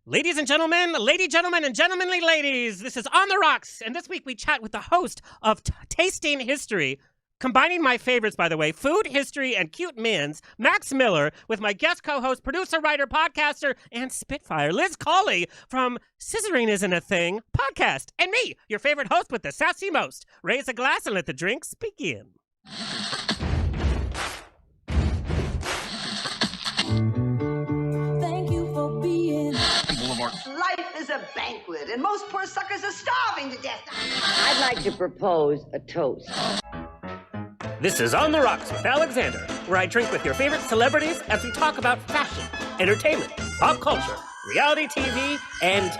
Ladies and gentlemen, and gentlemanly ladies, this is On the Rocks, and this week we chat with the host of Tasting History, combining my favorites, by the way, food, history, and cute mins, Max Miller, with my guest co-host, producer, writer, podcaster, and Spitfire, Liz Culley, from Scissoring Isn't a Thing podcast, and me, your favorite host with the sassy most. Raise a glass and let the drinks begin. Life is a banquet, and most poor suckers are starving to death. I'd like to propose a toast. This is On the Rocks with Alexander, where I drink with your favorite celebrities as we talk about fashion, entertainment, pop culture, reality TV, and,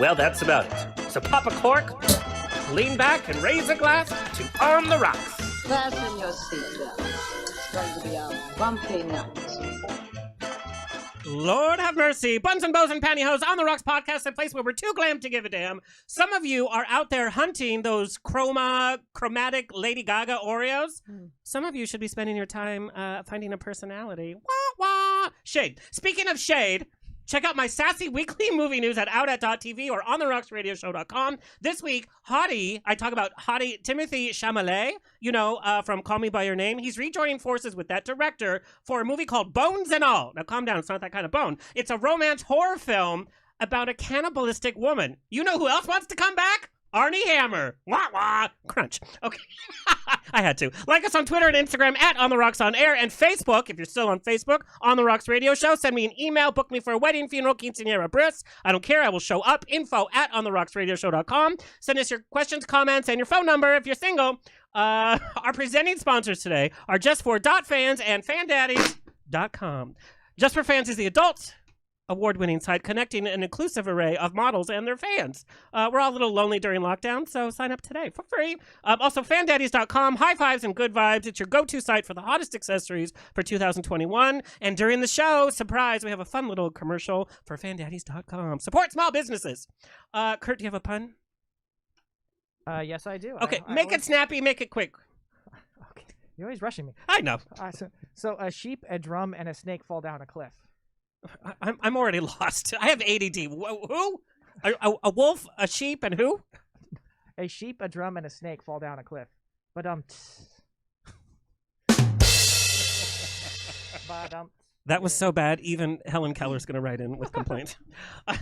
well, that's about it. So pop a cork, lean back, and raise a glass to On the Rocks. Fasten your seatbelts. It's going to be a bumpy night. Lord have mercy. Buns and bows and pantyhose, On the Rocks podcast, a place where we're too glam to give a damn. Some of you are out there hunting those chromatic Lady Gaga Oreos. Some of you should be spending your time finding a personality. Wah, wah. Shade. Speaking of shade, check out my sassy weekly movie news at outat.tv or ontherocksradioshow.com. This week, I talk about Hottie Timothée Chalamet, from Call Me By Your Name. He's rejoining forces with that director for a movie called Bones and All. Now, calm down. It's not that kind of bone. It's a romance horror film about a cannibalistic woman. You know who else wants to come back? Arnie Hammer. Wah, wah. Crunch. Okay. I had to. Like us on Twitter and Instagram at On The Rocks On Air, and Facebook, if you're still on Facebook, On The Rocks Radio Show. Send me an email. Book me for a wedding, funeral, quinceañera, bris. I don't care. I will show up. Info at ontherocksradioshow.com. Send us your questions, comments, and your phone number if you're single. Our presenting sponsors today are JustFor.Fans and FanDaddies.com. Just for Fans is the adult award-winning site connecting an inclusive array of models and their fans. We're all a little lonely during lockdown, so sign up today for free. Also, FanDaddies.com, high fives and good vibes. It's your go-to site for the hottest accessories for 2021. And during the show, surprise, we have a fun little commercial for FanDaddies.com. Support small businesses. Kurt, do you have a pun? Yes, I do. Okay, make it snappy, make it quick. Okay, you're always rushing me. I know. So a sheep, a drum, and a snake fall down a cliff. I'm already lost. I have ADD. Who? A wolf, a sheep, and who? A sheep, a drum, and a snake fall down a cliff. That was so bad, even Helen Keller's going to write in with complaints.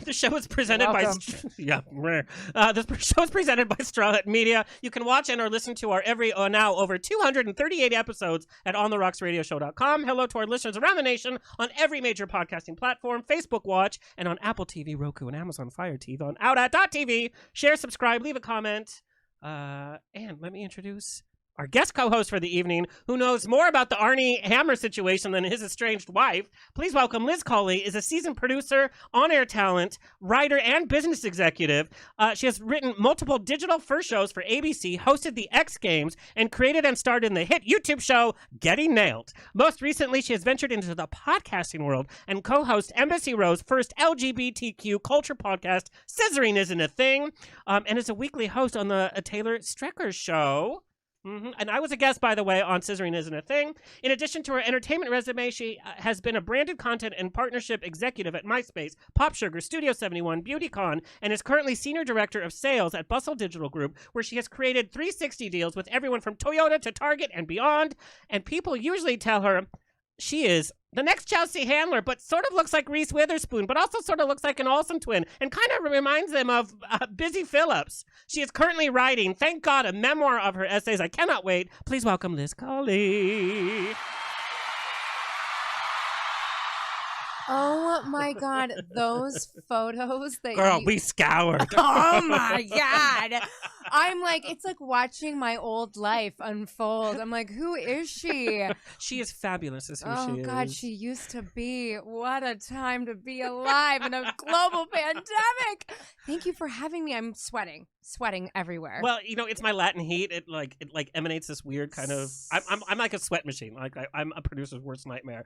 The show is presented by... the show is presented by Straw Media. You can watch and or listen to our now over 238 episodes at ontherocksradioshow.com. Hello to our listeners around the nation on every major podcasting platform, Facebook Watch, and on Apple TV, Roku, and Amazon Fire TV on outat.tv. Share, subscribe, leave a comment. And let me introduce our guest co-host for the evening, who knows more about the Arnie Hammer situation than his estranged wife. Please welcome Liz Culley, is a seasoned producer, on-air talent, writer, and business executive. She has written multiple digital first shows for ABC, hosted the X Games, and created and starred in the hit YouTube show Getting Nailed. Most recently, she has ventured into the podcasting world and co-hosts Embassy Row's first LGBTQ culture podcast, Scissoring Isn't a Thing, and is a weekly host on the Taylor Strecker Show. And I was a guest, by the way, on Scissoring Isn't a Thing. In addition to her entertainment resume, she has been a branded content and partnership executive at MySpace, Pop Sugar, Studio 71, BeautyCon, and is currently senior director of sales at Bustle Digital Group, where she has created 360 deals with everyone from Toyota to Target and beyond. And people usually tell her she is the next Chelsea Handler, but sort of looks like Reese Witherspoon, but also sort of looks like an Olsen twin, and kind of reminds them of Busy Phillips. She is currently writing, thank God, a memoir of her essays. I cannot wait. Please welcome Liz Culley. Oh my God, those photos that Girl, we scoured. Oh my God. I'm like, it's like watching my old life unfold. I'm like, who is she? She is fabulous, is who she is. Oh God, she used to be. What a time to be alive in a global pandemic. Thank you for having me. I'm sweating everywhere. Well, it's my Latin heat. It emanates this weird kind of. I'm like a sweat machine. Like I'm a producer's worst nightmare.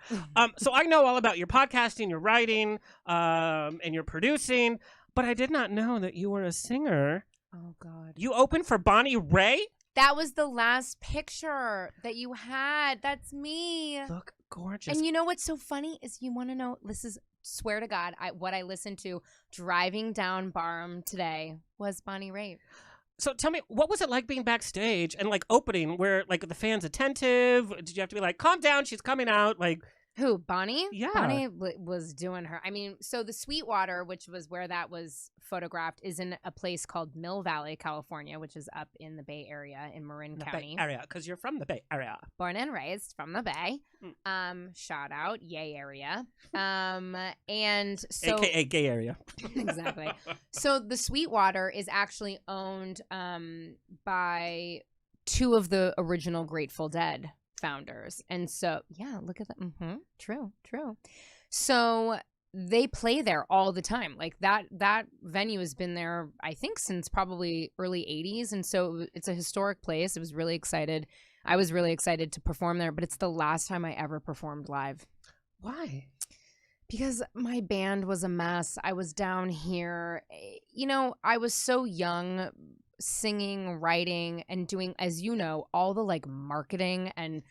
So I know all about your podcasting, your writing, and your producing, but I did not know that you were a singer. Oh God. You opened for Bonnie Raitt? That was the last picture that you had. That's me. Look gorgeous. And you know what's so funny is you want to know, this is, swear to God, what I listened to driving down Barham today was Bonnie Raitt. So tell me, what was it like being backstage and like opening where like the fans attentive? Did you have to be like, calm down, she's coming out? Like, who, Bonnie? Yeah. Bonnie was doing her. I mean, so the Sweetwater, which was where that was photographed, is in a place called Mill Valley, California, which is up in the Bay Area in Marin County. Bay Area, because you're from the Bay Area. Born and raised from the Bay. Shout out, yay area. And so AKA gay area. Exactly. So the Sweetwater is actually owned by two of the original Grateful Dead founders. And so, yeah, look at that. True. So they play there all the time. Like that venue has been there, I think, since probably early 80s. And so it's a historic place. I was really excited to perform there, but it's the last time I ever performed live. Why? Because my band was a mess. I was down here. You know, I was so young, singing, writing, and doing, as you know, all the like marketing and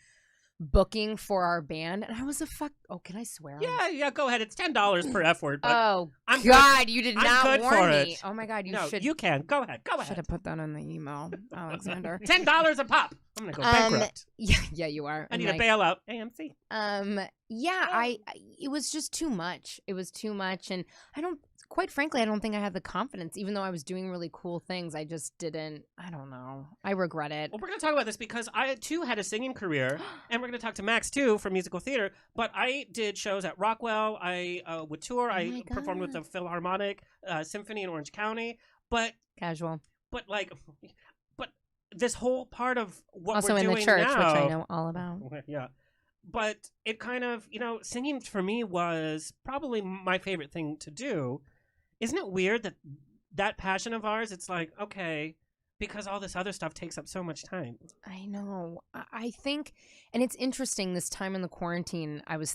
booking for our band. And I was can I swear? Yeah, go ahead. It's $10 per F word. But oh, I'm God, good. you did I'm not good warn for me. it. Oh, my God, You can. Go ahead. Should have put that in the email, Alexander. $10 a pop. I'm going to go bankrupt. Yeah, you are. I need a bailout. AMC. Yeah, it was just too much. It was too much. And quite frankly, I don't think I had the confidence, even though I was doing really cool things. I just didn't. I don't know. I regret it. Well, we're going to talk about this because I, too, had a singing career. And we're going to talk to Max, too, from musical theater. But I did shows at Rockwell. I would tour. I performed with the Philharmonic Symphony in Orange County. But casual. But this whole part of what also we're doing in the church, now, which I know all about. Yeah. But it kind of, singing for me was probably my favorite thing to do. Isn't it weird that passion of ours, it's like, okay, because all this other stuff takes up so much time. I know. I think, and it's interesting, this time in the quarantine, I was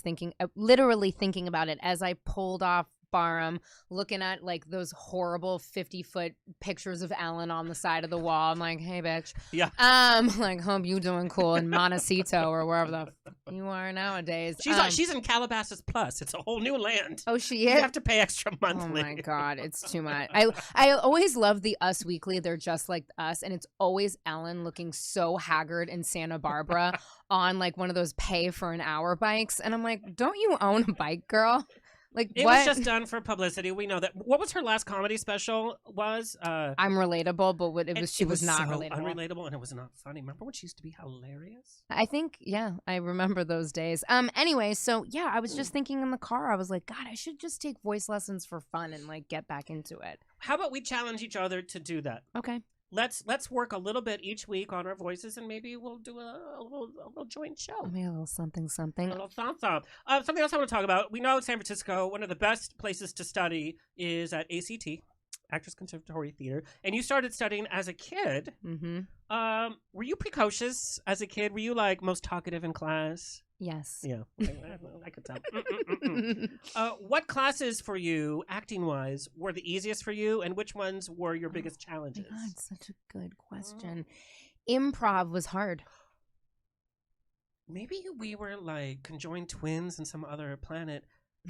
literally thinking about it as I pulled off Barham, looking at like those horrible 50-foot pictures of Ellen on the side of the wall. I'm like, hey, bitch. Yeah. Like, hope you doing cool in Montecito or wherever the you are nowadays. She's in Calabasas Plus. It's a whole new land. Oh, she is? You have to pay extra monthly. Oh my God, it's too much. I always love the Us Weekly. They're just like us, and it's always Ellen looking so haggard in Santa Barbara on like one of those pay for an hour bikes, and I'm like, don't you own a bike, girl? Like, it what? was just done for publicity. We know that. What was her last comedy special? I'm relatable, but she was not so relatable. Unrelatable, and it was not funny. Remember when she used to be hilarious? I think, yeah, I remember those days. Anyway, so yeah, I was just thinking in the car. I was like, God, I should just take voice lessons for fun and like get back into it. How about we challenge each other to do that? Okay. Let's work a little bit each week on our voices, and maybe we'll do a little joint show. Maybe a little something. A little something. Something else I want to talk about. We know San Francisco, one of the best places to study is at ACT, Actors Conservatory Theater. And you started studying as a kid. Mm-hmm. Were you precocious as a kid? Were you like most talkative in class? Yes. Yeah, I could tell. What classes for you, acting-wise, were the easiest for you, and which ones were your biggest challenges? Oh my God, such a good question. Improv was hard. Maybe we were like conjoined twins in some other planet.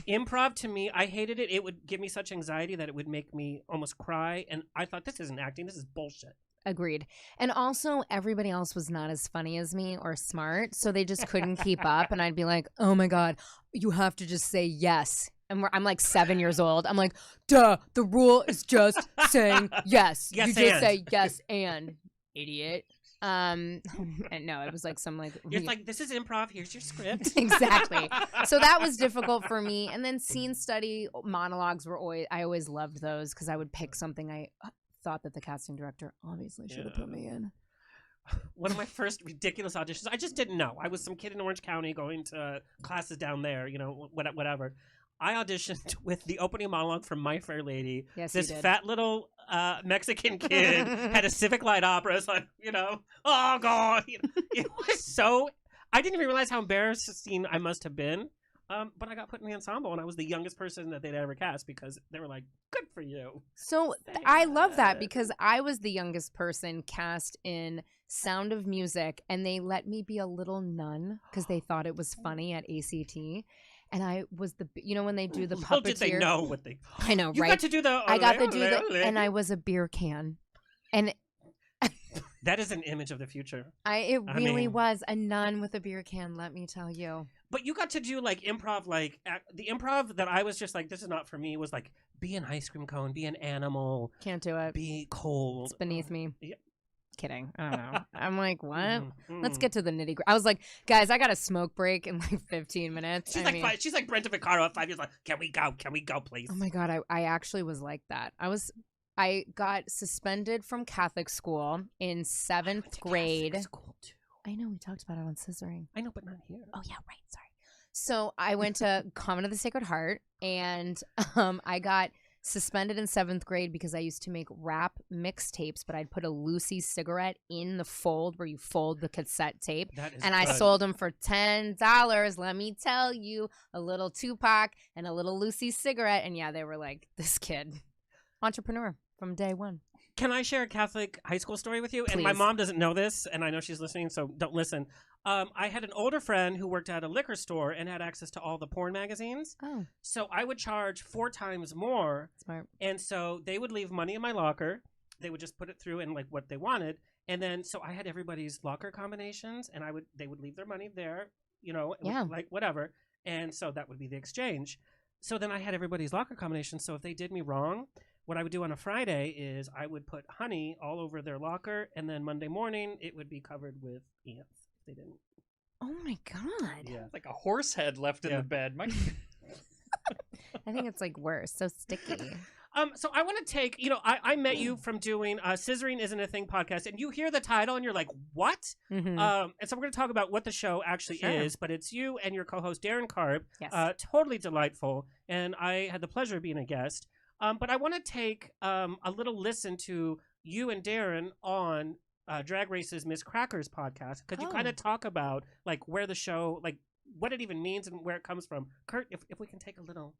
Improv, to me, I hated it. It would give me such anxiety that it would make me almost cry, and I thought, this isn't acting, this is bullshit. Agreed. And also, everybody else was not as funny as me or smart, so they just couldn't keep up. And I'd be like, oh my God, you have to just say yes. And I'm like 7 years old. I'm like, duh, the rule is just saying yes. Yes, you just and. say yes and, idiot. And no, it was like some like... It's like, this is improv, here's your script. Exactly. So that was difficult for me. And then scene study monologues were I always loved those because I would pick something I thought that the casting director obviously should have put me in. One of my first ridiculous auditions, I just didn't know. I was some kid in Orange County going to classes down there, whatever. I auditioned with the opening monologue from My Fair Lady. Yes, this you did. fat little Mexican kid had a Civic Light Opera. It's like, oh God. It was so... I didn't even realize how embarrassing I must have been. But I got put in the ensemble, and I was the youngest person that they'd ever cast because they were like, "Good for you." So I love that because I was the youngest person cast in Sound of Music, and they let me be a little nun because they thought it was funny at ACT. And I was when they do the puppeteer. Little did they know what they. I know, You right? got to do the. I got to do the, and I was a beer can, and that is an image of the future. It really was a nun with a beer can. Let me tell you. But you got to do like improv, like the improv that I was just like, this is not for me. Was like be an ice cream cone, be an animal. Can't do it. Be cold. It's beneath me. Yeah. Kidding. I don't know. I'm like, what? Mm-hmm. Let's get to the nitty gritty. I was like, guys, I got a smoke break in like 15 minutes. She's like Brenda Vaccaro at 5 years. Like, can we go? Can we go, please? Oh my god, I actually was like that. I got suspended from Catholic school in 7th grade. Catholic school too. I know we talked about it on Scissoring. I know, but not here. Oh yeah, right. Sorry. So I went to Convent of the Sacred Heart, and I got suspended in 7th grade because I used to make rap mixtapes, but I'd put a Lucy cigarette in the fold where you fold the cassette tape. And I sold them for $10. Let me tell you, a little Tupac and a little Lucy cigarette. And yeah, they were like, this kid, entrepreneur from day one. Can I share a Catholic high school story with you? Please. And my mom doesn't know this, and I know she's listening, so don't listen. I had an older friend who worked at a liquor store and had access to all the porn magazines. Oh. So I would charge 4 times more. Smart. And so they would leave money in my locker. They would just put it through in like what they wanted. And then so I had everybody's locker combinations, and they would leave their money there, like whatever. And so that would be the exchange. So then I had everybody's locker combinations. So if they did me wrong, what I would do on a Friday is I would put honey all over their locker, and then Monday morning it would be covered with ants. They didn't. Oh my god. Yeah. Like a horse head left in the bed. I think it's like worse. So sticky. So I want to take, I met you from doing Scissoring Isn't a Thing podcast, and you hear the title and you're like, what? Mm-hmm. And so we're going to talk about what the show actually is, but it's you and your co-host Darren Karp. Yes. Totally delightful, and I had the pleasure of being a guest. But I want to take a little listen to you and Darren on Drag Race's Miss Crackers podcast, because you kind of talk about like where the show, like what it even means and where it comes from. Kurt, if we can take a little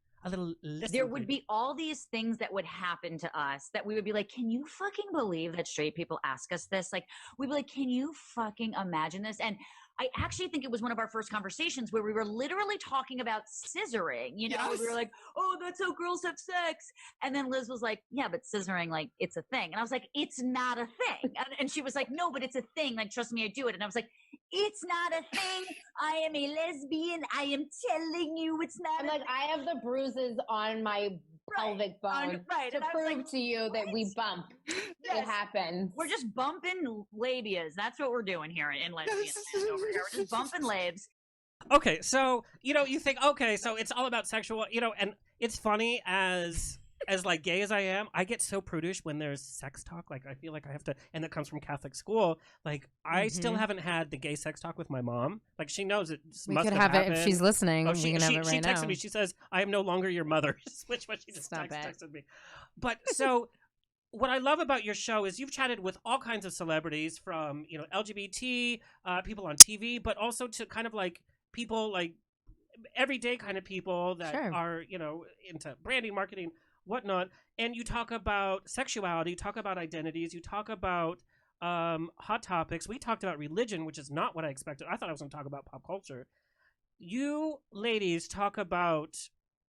listen. There would be all these things that would happen to us that we would be like, can you fucking believe that straight people ask us this? Like, we'd be like, can you fucking imagine this? And I actually think it was one of our first conversations where we were literally talking about scissoring, Yes. We were like, oh, that's how girls have sex. And then Liz was like, yeah, but scissoring, like, it's a thing. And I was like, it's not a thing. And she was like, no, but it's a thing. Like, trust me, I do it. And I was like, it's not a thing. I am a lesbian. I am telling you it's not I'm like, I have the bruises on my pelvic bone to prove to you that we bump. Yes. It happens. We're just bumping labias. That's what we're doing here in lesbian land over here. We're just bumping labes. Okay, so you think, okay, so it's all about sexual, and it's funny as like gay as I am, I get so prudish when there's sex talk. Like I feel like I have to, and it comes from Catholic school. Like I still haven't had the gay sex talk with my mom. Like she knows it. We must could have happened. it if she's listening. Oh, we can have it right she now. texted me. She says, "I am no longer your mother." Which she just texted me. But so. What I love about your show is you've chatted with all kinds of celebrities, from LGBT people on TV, but also to kind of like people like everyday kind of people that are into branding, marketing, whatnot. And you talk about sexuality, you talk about identities, you talk about hot topics. We talked about religion, which is not what I expected. I thought I was going to talk about pop culture. You ladies talk about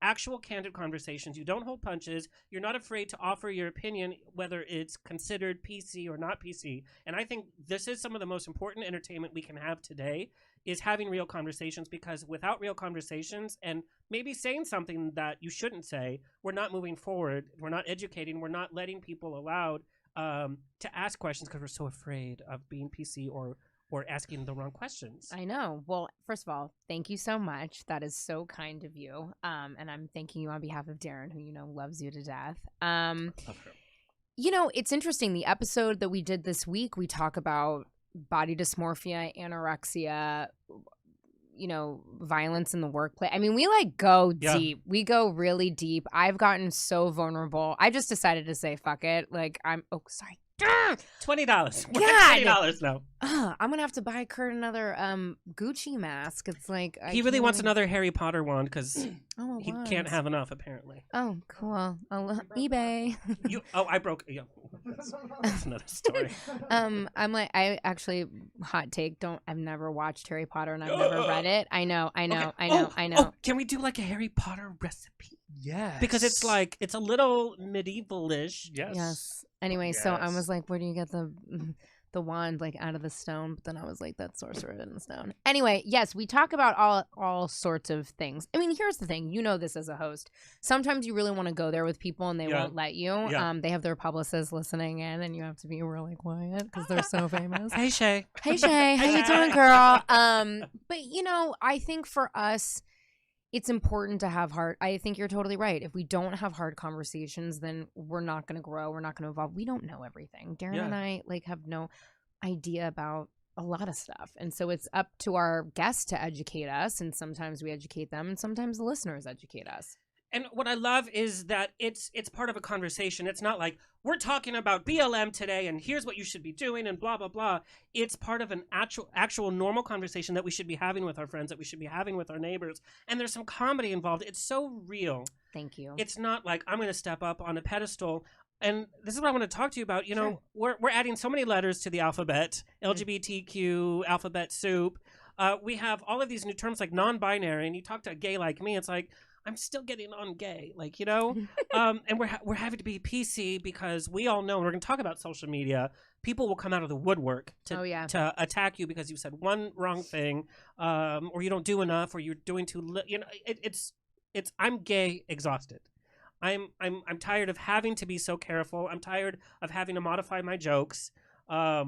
actual candid conversations. You don't hold punches. You're not afraid to offer your opinion, whether it's considered PC or not PC. And I think this is some of the most important entertainment we can have today, is having real conversations, because without real conversations and maybe saying something that you shouldn't say, we're not moving forward. We're not educating. We're not letting people allowed to ask questions because we're so afraid of being PC or asking the wrong questions. I know. Well, first of all, thank you so much. That is so kind of you. And I'm thanking you on behalf of Darren, who, loves you to death. It's interesting. The episode that we did this week, we talk about body dysmorphia, anorexia, violence in the workplace. I mean, we go deep. We go really deep. I've gotten so vulnerable. I just decided to say, fuck it. Like, sorry. $20. God. $20 now. I'm gonna have to buy Kurt another Gucci mask. It's like He really wants another Harry Potter wand because Oh, he can't have enough, apparently. Oh, cool. eBay. I broke. Yeah, that's another story. I'm like, I actually hot take. I've never watched Harry Potter and I've never read it. I know. Oh, can we do like a Harry Potter recipe? Yes. Because it's like it's a little medieval-ish. Yes. Anyway, so I was like, where do you get the wand like out of the stone? But then I was like, that's sorcerer in the stone. Anyway, yes, we talk about all sorts of things. I mean, here's the thing. You know this as a host. Sometimes you really want to go there with people and they won't let you. Yeah. They have their publicists listening in and you have to be really quiet because they're so famous. Hey, Shay. Hey, Shay. How you doing, girl? But, I think for us, it's important to have hard. I think you're totally right. If we don't have hard conversations, then we're not going to grow. We're not going to evolve. We don't know everything. Darren and I have no idea about a lot of stuff. And so it's up to our guests to educate us. And sometimes we educate them and sometimes the listeners educate us. And what I love is that it's part of a conversation. It's not like we're talking about BLM today and here's what you should be doing and blah, blah, blah. It's part of an actual normal conversation that we should be having with our friends, that we should be having with our neighbors. And there's some comedy involved. It's so real. Thank you. It's not like I'm going to step up on a pedestal. And this is what I want to talk to you about. We're adding so many letters to the alphabet, LGBTQ, alphabet soup. We have all of these new terms like non-binary. And you talk to a gay like me, it's like, I'm still getting on gay, and we're having to be PC because we all know, we're going to talk about social media, people will come out of the woodwork to attack you because you said one wrong thing, or you don't do enough, or you're doing too it's I'm gay exhausted. I'm tired of having to be so careful. I'm tired of having to modify my jokes. But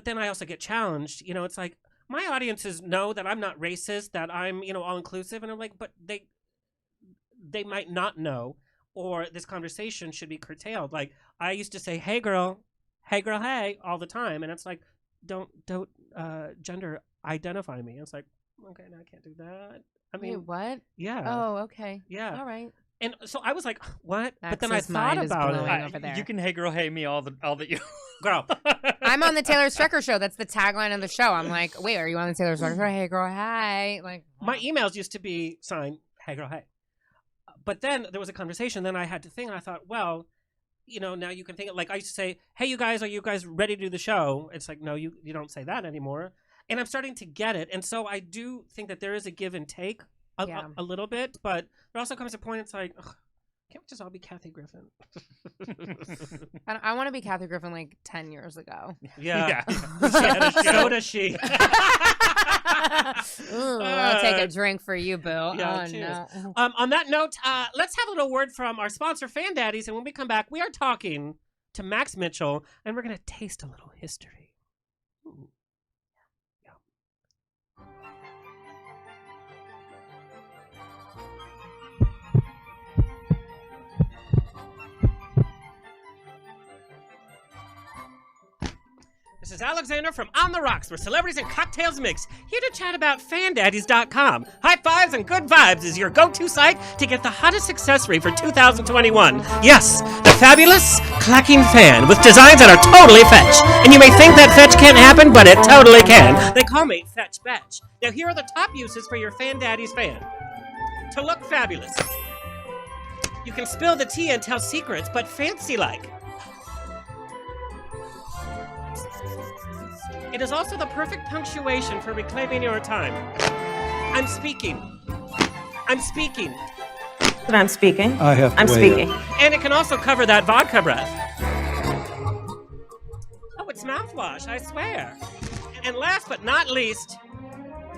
then I also get challenged. It's like, my audiences know that I'm not racist, that I'm, all inclusive. And I'm like, but they might not know, or this conversation should be curtailed. Like, I used to say, hey girl, hey, all the time. And it's like, don't gender identify me. It's like, okay, no, I can't do that. I mean, wait, what? Yeah. Oh, okay. Yeah. All right. And so I was like, what? Access but then I thought about it. Over there. You can hey girl, hey me all that you. Girl. I'm on the Taylor Strecker show. That's the tagline of the show. I'm like, wait, are you on the Taylor Strecker show? Hey girl, hey. Like, my emails used to be signed, hey girl, hey. But then there was a conversation. Then I had to think. And I thought, well, now you can think like I used to say, hey, you guys, are you guys ready to do the show? It's like, no, you don't say that anymore. And I'm starting to get it. And so I do think that there is a give and take a little bit. But there also comes a point. It's like, ugh, can't we just all be Kathy Griffin? I want to be Kathy Griffin like 10 years ago. Yeah. So does she. Ooh, I'll take a drink for you, boo. Yeah, oh, cheers. no. On that note, let's have a little word from our sponsor, Fan Daddies. And when we come back, we are talking to Max Mitchell, and we're going to taste a little history. Ooh. This is Alexander from On the Rocks, where celebrities and cocktails mix, here to chat about FanDaddies.com. High fives and good vibes is your go-to site to get the hottest accessory for 2021. Yes, the fabulous clacking fan with designs that are totally fetch. And you may think that fetch can't happen, but it totally can. They call me Fetch Betch. Now here are the top uses for your FanDaddies fan. To look fabulous. You can spill the tea and tell secrets, but fancy-like. It is also the perfect punctuation for reclaiming your time. I'm speaking. I'm speaking. But I'm speaking. I have to I'm weigh speaking. in. And it can also cover that vodka breath. Oh, it's mouthwash, I swear. And last but not least,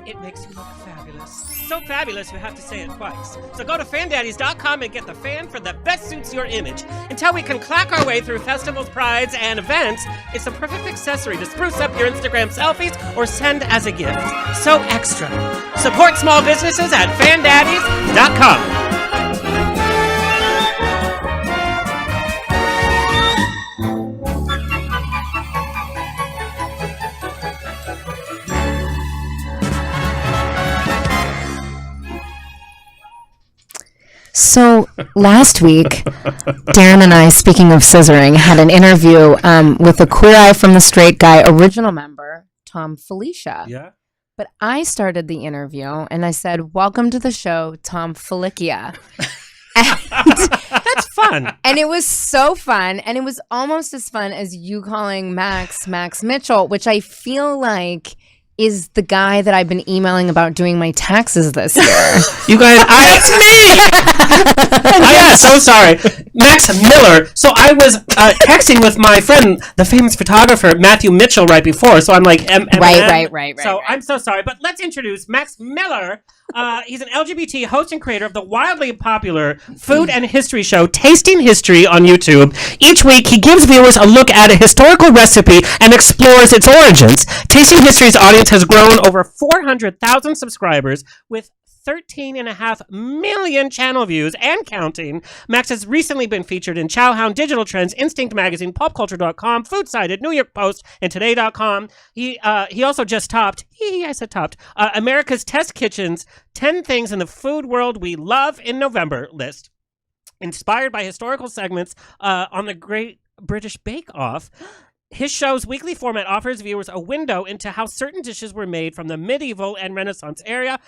it makes you look fabulous. So fabulous, you have to say it twice. So go to FanDaddies.com and get the fan for that best suits your image. Until we can clack our way through festivals, prides, and events, it's the perfect accessory to spruce up your Instagram selfies or send as a gift. So extra. Support small businesses at FanDaddies.com. So last week, Darren and I, speaking of scissoring, had an interview with a Queer Eye from the Straight Guy original member, Tom Felicia. Yeah. But I started the interview and I said, "Welcome to the show, Tom Felicia." That's fun. And it was so fun. And it was almost as fun as you calling Max Mitchell, which I feel like is the guy that I've been emailing about doing my taxes this year. You guys, it's me! I am so sorry. Max Miller. So I was texting with my friend, the famous photographer, Matthew Mitchell, right before. So I'm like, Right. So I'm so sorry. But let's introduce Max Miller. He's an LGBT host and creator of the wildly popular food and history show Tasting History on YouTube. Each week, he gives viewers a look at a historical recipe and explores its origins. Tasting History's audience has grown over 400,000 subscribers with 13.5 million channel views and counting. Max has recently been featured in Chowhound, Digital Trends, Instinct Magazine, PopCulture.com, Food Cited, New York Post, and Today.com. He also just topped, America's Test Kitchen's 10 Things in the Food World We Love in November list. Inspired by historical segments on the Great British Bake Off, his show's weekly format offers viewers a window into how certain dishes were made from the medieval and Renaissance era,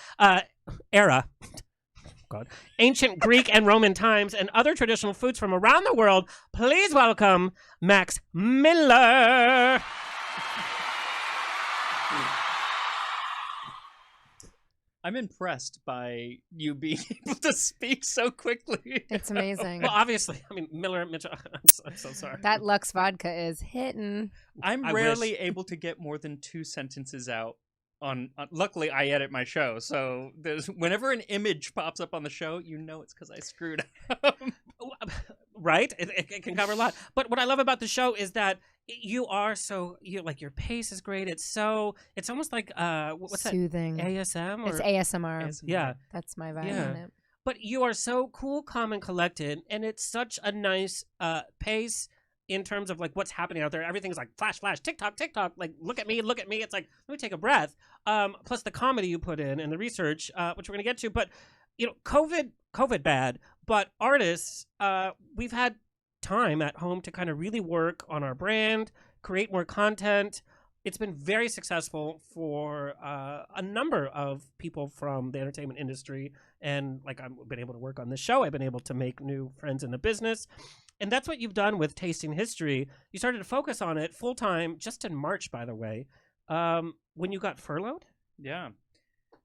ancient Greek and Roman times, and other traditional foods from around the world. Please welcome Max Miller. I'm impressed by you being able to speak so quickly. It's amazing. Well, obviously, I mean, Miller, Mitchell, I'm so sorry. That Lux vodka is hitting. I'm I rarely wish. able to get more than 2 sentences out on luckily I edit my show, so whenever an image pops up on the show, you know it's because I screwed up. Right? It can cover a lot. But what I love about the show is that you are your pace is great. It's almost like what's Soothing. that? ASM or It's ASMR. yeah. That's my vibe Yeah. on it. But you are so cool, calm, and collected, and it's such a nice pace in terms of like what's happening out there. Everything's like flash, TikTok, like look at me. It's like let me take a breath. Plus the comedy you put in and the research, which we're gonna get to. But COVID bad. But artists, we've had time at home to kind of really work on our brand, create more content. It's been very successful for a number of people from the entertainment industry. And like I've been able to work on this show. I've been able to make new friends in the business. And that's what you've done with Tasting History. You started to focus on it full time just in March, by the way, when you got furloughed. Yeah.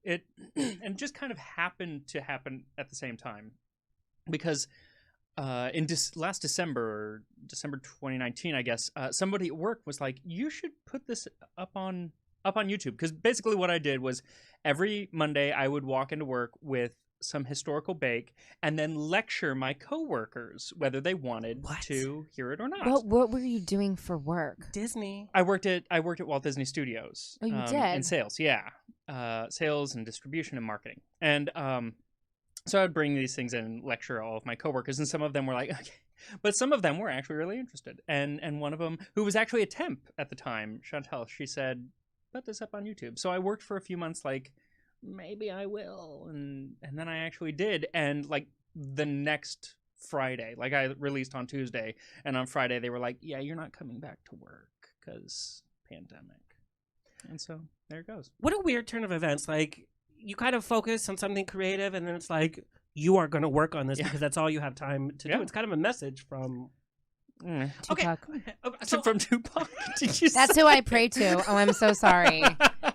It and just kind of happened to happen at the same time. Because in last December 2019, I guess, somebody at work was like, you should put this up on YouTube. Because basically what I did was every Monday I would walk into work with some historical bake and then lecture my coworkers whether they wanted to hear it or not. What were you doing for work? Disney. I worked at Walt Disney Studios. Oh, you did? In sales, yeah. Sales and distribution and marketing. And so I would bring these things in and lecture all of my coworkers, and some of them were like, okay. But some of them were actually really interested. And one of them, who was actually a temp at the time, Chantel, she said, put this up on YouTube. So I worked for a few months like, maybe I will. And then I actually did. And like the next Friday, like I released on Tuesday, and on Friday they were like, yeah, you're not coming back to work because pandemic. And so there it goes. What a weird turn of events. Like, you kind of focus on something creative, and then it's like, you are going to work on this because that's all you have time to do. It's kind of a message from... Tupac. So, From Tupac? Did you That's say? who I pray to. Oh, I'm so sorry.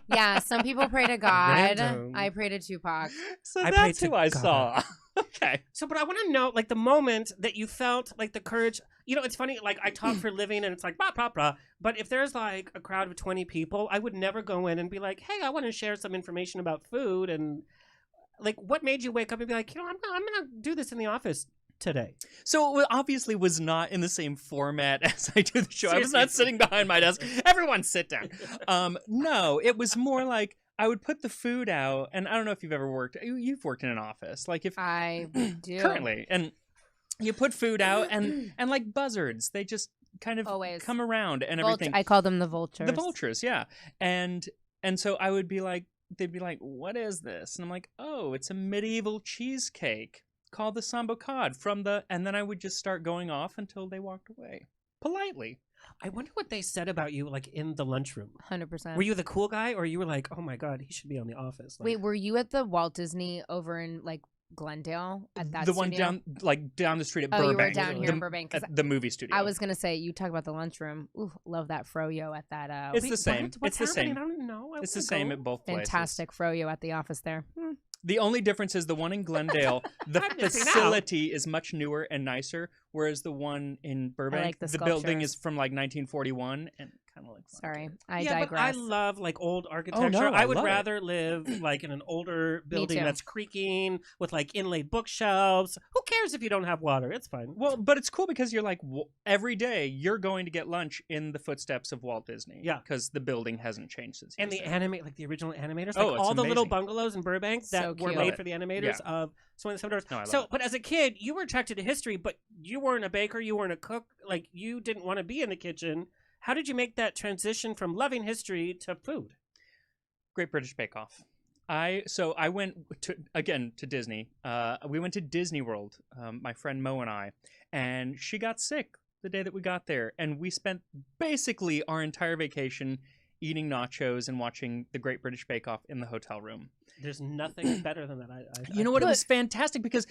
Yeah, some people pray to God. Random. I pray to Tupac. So I that's prayed who to I God. saw. Okay. So, but I want to know, like, the moment that you felt, like, the courage... You know, it's funny, like, I talk for a living, and it's like, blah, blah, blah. But if there's, like, a crowd of 20 people, I would never go in and be like, hey, I want to share some information about food. And, like, what made you wake up and be like, I'm going to do this in the office today? So it obviously was not in the same format as I do the show. I was not Seriously. sitting behind my desk. Everyone sit down. No, it was more like I would put the food out, and I don't know if you've ever worked. You've worked in an office, like if I do. currently, and you put food out, and like buzzards, they just kind of Always. come around and everything. I call them the vultures. The vultures, yeah. And so I would be like, they'd be like, what is this? And I'm like, oh, it's a medieval cheesecake. called the Sambo Cod and then I would just start going off until they walked away politely. I wonder what they said about you, like in the lunchroom. 100%. Were you the cool guy, or you were like, oh my god, he should be on The Office? Like, Wait, were you at the Walt Disney over in like Glendale at that The one studio? down the street at Oh, Burbank. you were down here in Burbank. 'Cause At the movie studio. I was gonna say, you talk about the lunchroom. Ooh, love that froyo at that. It's the same. What's It's the happening? same. I don't know. It's the same at both places. Fantastic froyo at the office there. The only difference is the one in Glendale, the I'm missing out. facility is much newer and nicer, whereas the one in Burbank, like the building sculptures. is from like 1941 and kind of like Sorry, I Yeah, but I digress. love like old architecture. no, I I would love it. rather live like in an older building too. that's creaking with like inlaid bookshelves. Who cares if you don't have water? It's fine. Well, but it's cool because you're like every day you're going to get lunch in the footsteps of Walt Disney. Yeah. because the building hasn't changed since. he And was the there. like the original animators, Oh, like it's all the little amazing. bungalows in Burbank So that were cute. made Love for it. the animators of Swing the Seven Doors. No, I love So, it. but as a kid, you were attracted to history, but you weren't a baker, you weren't a cook. Like you didn't want to be in the kitchen. How did you make that transition from loving history to food? Great British Bake Off. I went to Disney. We went to Disney World, my friend Mo and I, and she got sick the day that we got there, and we spent basically our entire vacation eating nachos and watching the Great British Bake Off in the hotel room. There's nothing better than that. You know what? It was fantastic because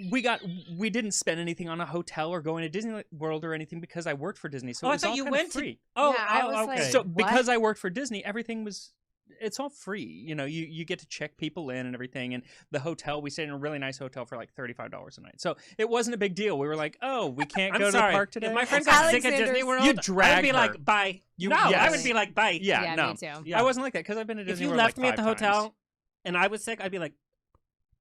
we didn't spend anything on a hotel or going to Disney World or anything because I worked for Disney. So Oh, it I was thought all you kind of went free. to. Oh, Yeah, I was okay. like- So What? because I worked for Disney, it's all free. You know, you get to check people in and everything. And the hotel, we stayed in a really nice hotel for like $35 a night. So it wasn't a big deal. We were like, oh, we can't I'm go to sorry. the park today. If my friend got sick at Disney Alexander's- World, You I would drag be her. like, bye. You- No, I yes. would be like, bye. yeah, no. me too. Yeah. I wasn't like that because I've been to If Disney you World left like me at the 5 times. hotel and I was sick, I'd be like,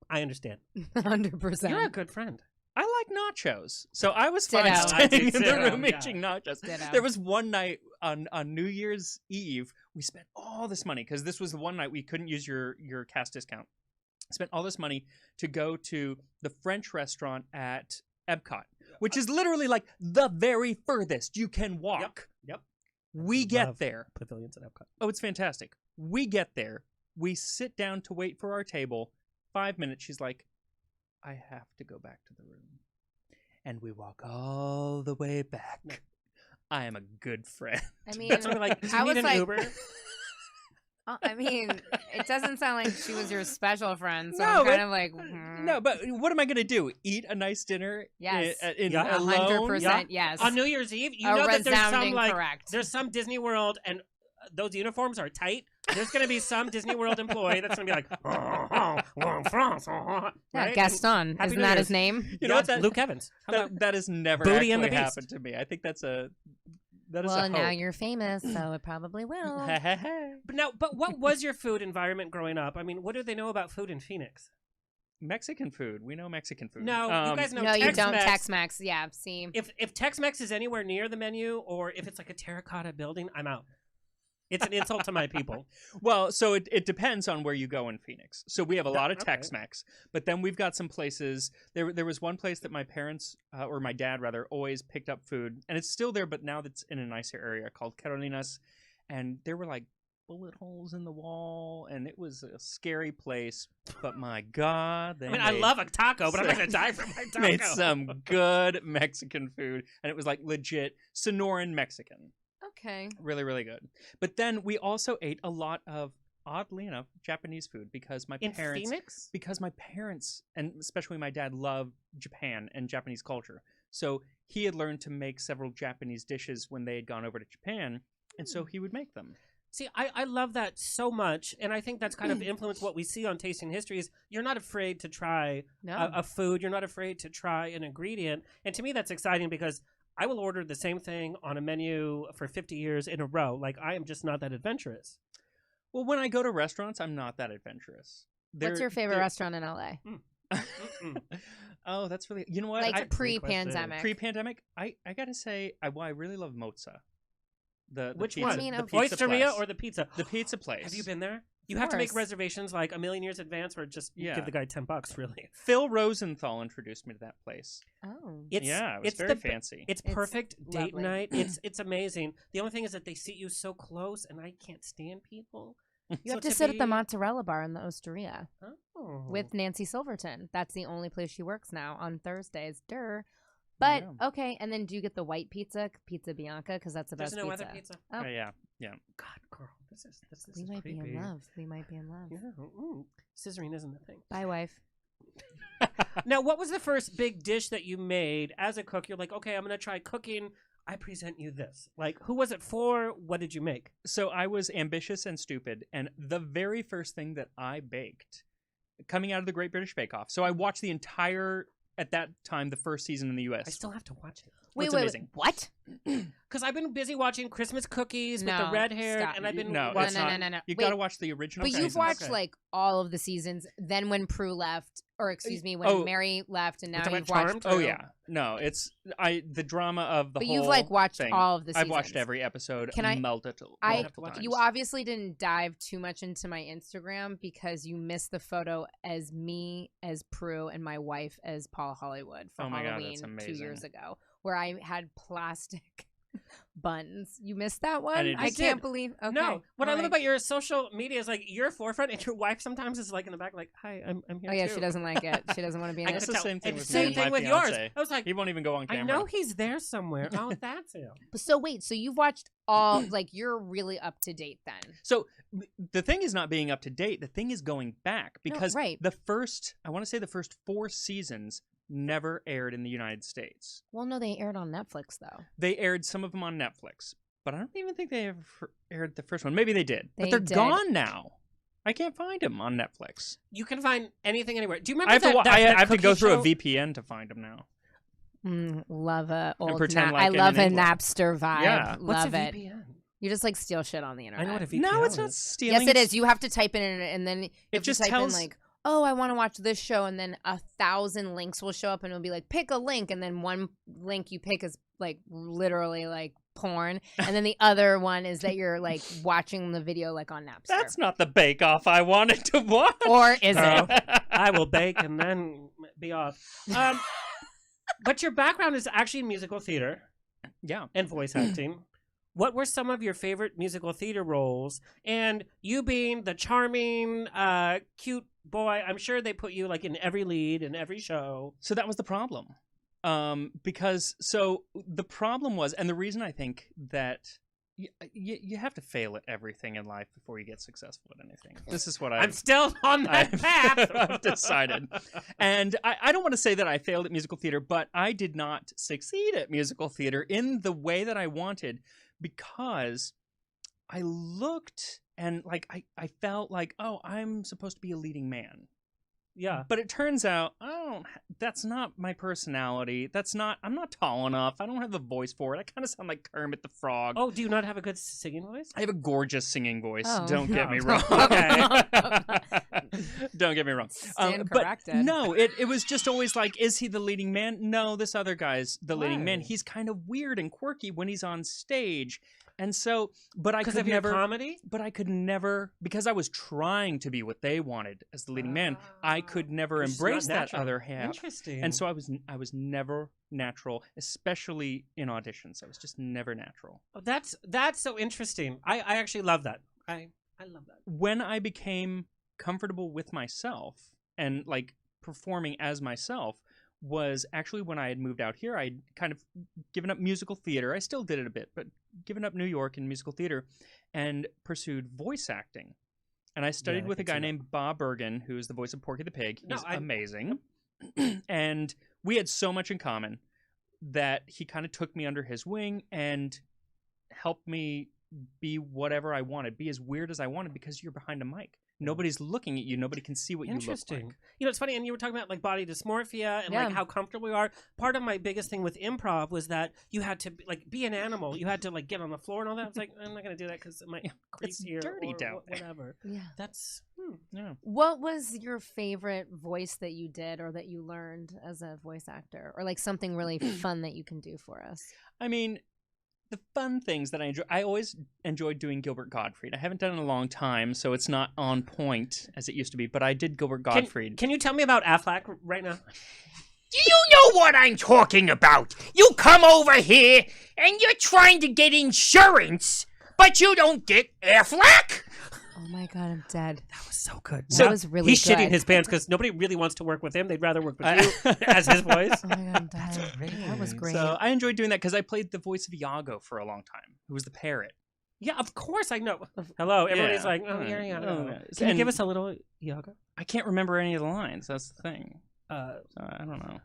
I understand. 100%. You're a good friend. I like nachos, so I was Ditto. fine I staying do in the too, room yeah. eating nachos. Ditto. There was one night on New Year's Eve, we spent all this money because this was the one night we couldn't use your cast discount. Spent all this money to go to the French restaurant at Epcot, which is literally like the very furthest you can walk. Yep. We get Love there. Pavilions at Epcot. Oh, it's fantastic. We get there. We sit down to wait for our table. 5 minutes. She's like, I have to go back to the room. And we walk all the way back. I am a good friend. I mean, That's sort of like, do you I need was an like, Uber? I mean, it doesn't sound like she was your special friend, so No, I'm but- kind of like, No, but what am I going to do? Eat a nice dinner? Yes. Yeah. Alone? 100% yes. On New Year's Eve, you A know that there's some resounding like correct. there's some Disney World and those uniforms are tight. There's gonna be some Disney World employee that's gonna be like, we're in France, Yeah, right? Gaston. Happy Isn't New that Year's. his name? You know what? Luke Evans. How about- That has never Booty and actually the Beast. happened to me. I think that is a Well, hope. now you're famous, so it probably will. But what was your food environment growing up? I mean, what do they know about food in Phoenix? Mexican food. We know Mexican food. No, you guys know No, you don't. Tex-Mex. Tex-Mex. Yeah, see. If Tex-Mex is anywhere near the menu, or if it's like a terracotta building, I'm out. It's an insult to my people. Well, so it depends on where you go in Phoenix. So we have a lot of Okay. Tex-Mex, but then we've got some places. There was one place that my parents, or my dad rather, always picked up food, and it's still there, but now it's in a nicer area called Carolinas, and there were like bullet holes in the wall, and it was a scary place. But my God, they I made- love a taco, but I'm not gonna die for my taco. made some good Mexican food, and it was like legit Sonoran Mexican. Okay. Really, really good. But then we also ate a lot of, oddly enough, Japanese food because my in parents, Phoenix. and especially my dad, loved Japan and Japanese culture. So he had learned to make several Japanese dishes when they had gone over to Japan, and so he would make them. See, I love that so much, and I think that's kind of influenced what we see on Tasting History. Is you're not afraid to try No. a food, you're not afraid to try an ingredient, and to me that's exciting because I will order the same thing on a menu for 50 years in a row. Like I am just not that adventurous. Well, when I go to restaurants, I'm not that adverse. What's your favorite restaurant in LA? Oh, that's really, you know what? Like pre-pandemic. Pre-pandemic, I gotta say, I really love Mozza. The Which pizza, one? I mean, the okay. pizza Oysteria place. or the pizza? The pizza place. Have you been there? You Of have to make course. reservations like a million years advance, or just Yeah. give the guy $10. Really, Phil Rosenthal introduced me to that place. Oh. Yeah, it was it's very the, fancy. It's It's perfect date lovely. night. It's amazing. The only thing is that they seat you so close, and I can't stand people. You So have to to sit at the be- mozzarella bar in the Osteria. Oh, with Nancy Silverton. That's the only place she works now on Thursdays. But okay, and then do you get the white pizza Bianca? Because that's the best There's no pizza. other pizza. Oh. Yeah. God, girl, this is We might creepy. be in love. We might be in love. Yeah. Scissoring isn't a thing. Bye, wife. Now, what was the first big dish that you made as a cook? You're like, okay, I'm gonna try cooking. I present you this. Like, who was it for? What did you make? So I was ambitious and stupid, and the very first thing that I baked, coming out of the Great British Bake Off. So I watched the entire, at that time, the first season in the U.S. I still have to watch it. Wait, It's wait, amazing. what? Because I've been busy watching Christmas cookies with the No, red hair, stop. and I've been No, watching. No. You Wait, got to watch the original. But seasons. you've watched Okay. like all of the seasons. Then when Prue left, or excuse me, when Oh. Mary left, and now talking you've about watched. Charmed? Oh yeah, no, it's the drama of the But whole. you've like watched thing. all of the seasons. I've watched every episode. Can I- multiple I times. you obviously didn't dive too much into my Instagram because you missed the photo as me as Prue and my wife as Paul Hollywood for Oh my God, Halloween that's 2 amazing. years ago, where I had plastic buns. You missed that I one? didn't. I I can't did. believe. Okay. No, what I all love right. about your social media is like your forefront, and your wife sometimes is like in the back, like, "Hi, I'm here." Oh yeah, too. she doesn't like it. She doesn't want to be in I it. That's could the tell. same thing It's with the me same and thing my with yours. fiancé. I was like, He won't even go on I camera. know he's there somewhere. Oh, that's him. So wait, so you've watched all like you're really up to date then. So the thing is not being up to date. The thing is going back because right. the first 4 seasons never aired in the United States. Well, no, they aired on Netflix though. They aired some of them on Netflix, but I don't even think they ever aired the first one. Maybe they did, They but they're did. gone now. I can't find them on Netflix. You can find anything anywhere. Do you remember I have that? to. that I have to cookie go through show? a VPN to find them now. Love a old. pretend like I I'm love in a England. Napster vibe. Yeah. What's Love a it. VPN? You just like steal shit on the I internet. know what a VPN No, it's not is. stealing. Yes, it it's- is. You have to type it in, and then you have just to type tells- in like, oh, I want to watch this show, and then 1,000 links will show up, and it'll be like, pick a link, and then one link you pick is like literally like porn, and then the other one is that you're like watching the video like on Napster. That's not the Bake Off I wanted to watch. Or is No. it? I will bake and then be off. But your background is actually in musical theater Yeah. and voice acting. What were some of your favorite musical theater roles? And you being the charming, cute boy, I'm sure they put you like in every lead in every show. So that was the problem. Because the problem was, and the reason I think that you have to fail at everything in life before you get successful at anything. This is what I'm still on that path. I've decided. And I don't want to say that I failed at musical theater, but I did not succeed at musical theater in the way that I wanted because I looked and like I felt like, oh, I'm supposed to be a leading man. Yeah. But it turns out, that's not my personality. I'm not tall enough. I don't have the voice for it. I kind of sound like Kermit the Frog. Oh, do you not have a good singing voice? I have a gorgeous singing voice. Oh. Don't get me Oh. wrong. Okay. Don't get me wrong. Stand But corrected. no, it was just always like, is he the leading man? No, this other guy's the leading man. Why? He's kind of weird and quirky when he's on stage. And so, but I Because could of your never, comedy? but I could never, because I was trying to be what they wanted as the leading man, I could never It's just embrace not that natural. other half. Interesting. And so I was never natural, especially in auditions. I was just never natural. Oh, that's so interesting. I actually love that. I love that. When I became comfortable with myself and like performing as myself was actually when I had moved out here. I'd kind of given up musical theater. I still did it a bit, but given up New York and musical theater and pursued voice acting. And I studied I with a could see guy that. named Bob Bergen, who is the voice of Porky the Pig. No, He's I- amazing. And we had so much in common that he kind of took me under his wing and helped me be whatever I wanted, be as weird as I wanted because you're behind a mic. Nobody's looking at you. Nobody can see what you look Interesting. like. You know, it's funny, and you were talking about like body dysmorphia and Yeah. like how comfortable we are. Part of my biggest thing with improv was that you had to like be an animal. You had to like get on the floor and all that. I was like, I'm not gonna do that because it might creep It's here dirty or down there. whatever. Yeah. That's Yeah. What was your favorite voice that you did or that you learned as a voice actor, or like something really fun that you can do for us? I mean, the fun things that I always enjoyed doing Gilbert Gottfried. I haven't done it in a long time, so it's not on point as it used to be, but I did Gilbert Gottfried. Can you tell me about Affleck right now? Do you know what I'm talking about? You come over here and you're trying to get insurance, but you don't get Affleck? Oh my god, I'm dead. That was so good. That was really he's good. shitting his pants because nobody really wants to work with him. They'd rather work with you as his voice. Oh my god, I'm dying. That was great. So I enjoyed doing that because I played the voice of Iago for a long time, who was the parrot. Yeah, of course I know. Hello, everybody's Yeah. like, oh, yeah, yeah. Oh, Can you and give us a little Iago? I can't remember any of the lines. That's the thing. So I don't know.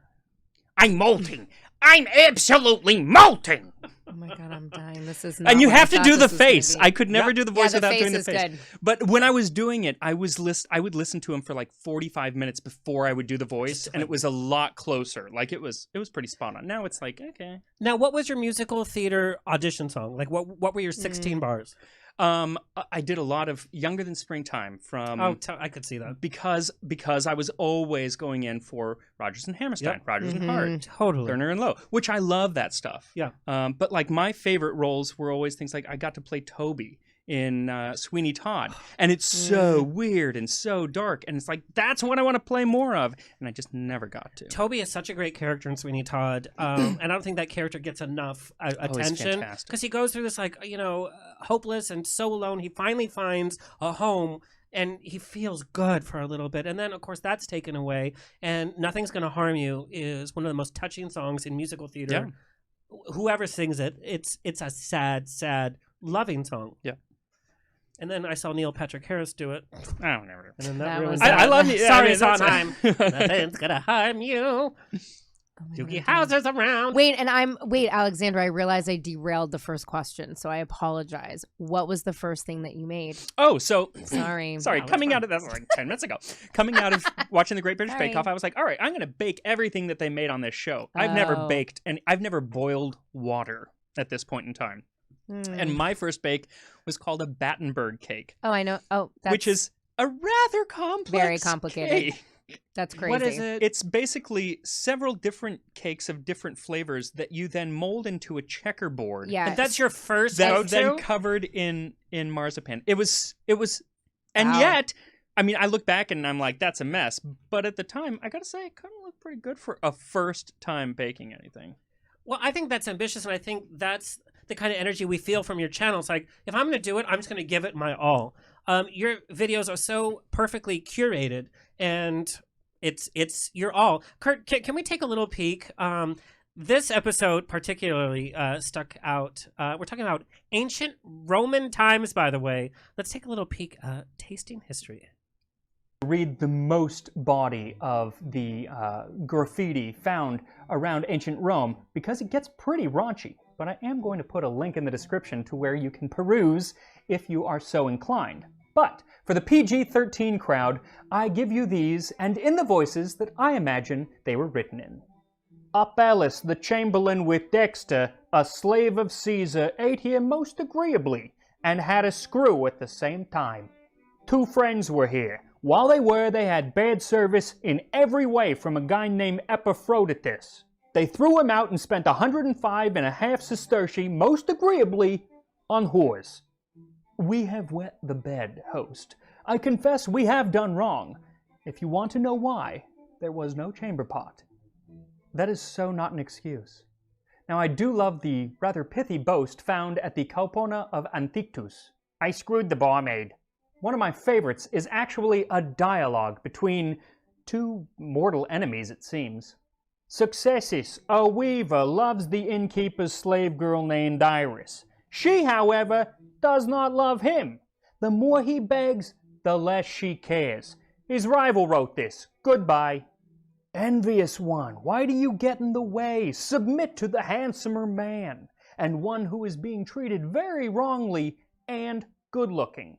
I'm molting. I'm absolutely molting. Oh my god, I'm dying. This is not And you what I have to thought do the this was gonna face. be. I could never do the voice the without face doing the is face. good. But when I was doing it, I would listen to him for like 45 minutes before I would do the voice, and it was a lot closer. Like it was pretty spot on. Now it's like, okay. Now, what was your musical theater audition song? Like, what were your 16 bars? I did a lot of Younger Than Springtime from I could see that. because I was always going in for Rodgers and Hammerstein, Yep. Rodgers and Hart, Totally. Turner and Lowe, which I love that stuff. Yeah. But like my favorite roles were always things like I got to play Toby in Sweeney Todd, and it's so weird and so dark, and it's like that's what I want to play more of, and I just never got to. Toby is such a great character in Sweeney Todd, and I don't think that character gets enough attention fantastic. because he goes through this hopeless and so alone. He finally finds a home. And he feels good for a little bit. And then, of course, that's taken away. And Nothing's Gonna Harm You is one of the most touching songs in musical theater. Yeah. Whoever sings it, it's a sad, sad, loving song. Yeah. And then I saw Neil Patrick Harris do it. I don't know. And then That ruins was- that. I love you. Sorry, that's- Sondheim. Nothing's gonna harm you. Doogie Howser's around. Wait, Alexandra, I realized I derailed the first question, so I apologize. What was the first thing that you made? Oh, so Sorry. coming out of that was like 10 minutes ago. Coming out of watching the Great British Sorry. Bake Off, I was like, all right, I'm going to bake everything that they made on this show. I've never Oh. baked and I've never boiled water at this point in time. And my first bake was called a Battenberg cake, Oh, I know. Oh, that's which is a rather complex very complicated. cake. That's crazy. What is it? It's basically several different cakes of different flavors that you then mold into a checkerboard. Yeah. And that's your first That go-to? then covered in marzipan. It was, and Wow. yet, I mean, I look back and I'm like, that's a mess. But at the time, I gotta say, it kind of looked pretty good for a first time baking anything. Well, I think that's ambitious, and I think that's the kind of energy we feel from your channel. It's like, if I'm going to do it, I'm just going to give it my all. Your videos are so perfectly curated, and it's your all. Kurt, can we take a little peek? This episode particularly stuck out. We're talking about ancient Roman times, by the way. Let's take a little peek. Tasting history. Read the most body of the graffiti found around ancient Rome because it gets pretty raunchy, but I am going to put a link in the description to where you can peruse if you are so inclined. But for the PG-13 crowd, I give you these and in the voices that I imagine they were written in. Apelles, the chamberlain with Dexter, a slave of Caesar, ate here most agreeably and had a screw at the same time. 2 friends were here. While they were, they had bad service in every way from a guy named Epaphroditus. They threw him out and spent 105.5 sestertii most agreeably on whores. We have wet the bed, host. I confess we have done wrong. If you want to know why, there was no chamber pot. That is so not an excuse. Now I do love the rather pithy boast found at the Caupona of Antictus. I screwed the barmaid. One of my favorites is actually a dialogue between 2 mortal enemies, it seems. Successus, a weaver, loves the innkeeper's slave girl named Iris. She, however, does not love him. The more he begs, the less she cares. His rival wrote this. Goodbye. Envious one, why do you get in the way? Submit to the handsomer man, and one who is being treated very wrongly and good-looking.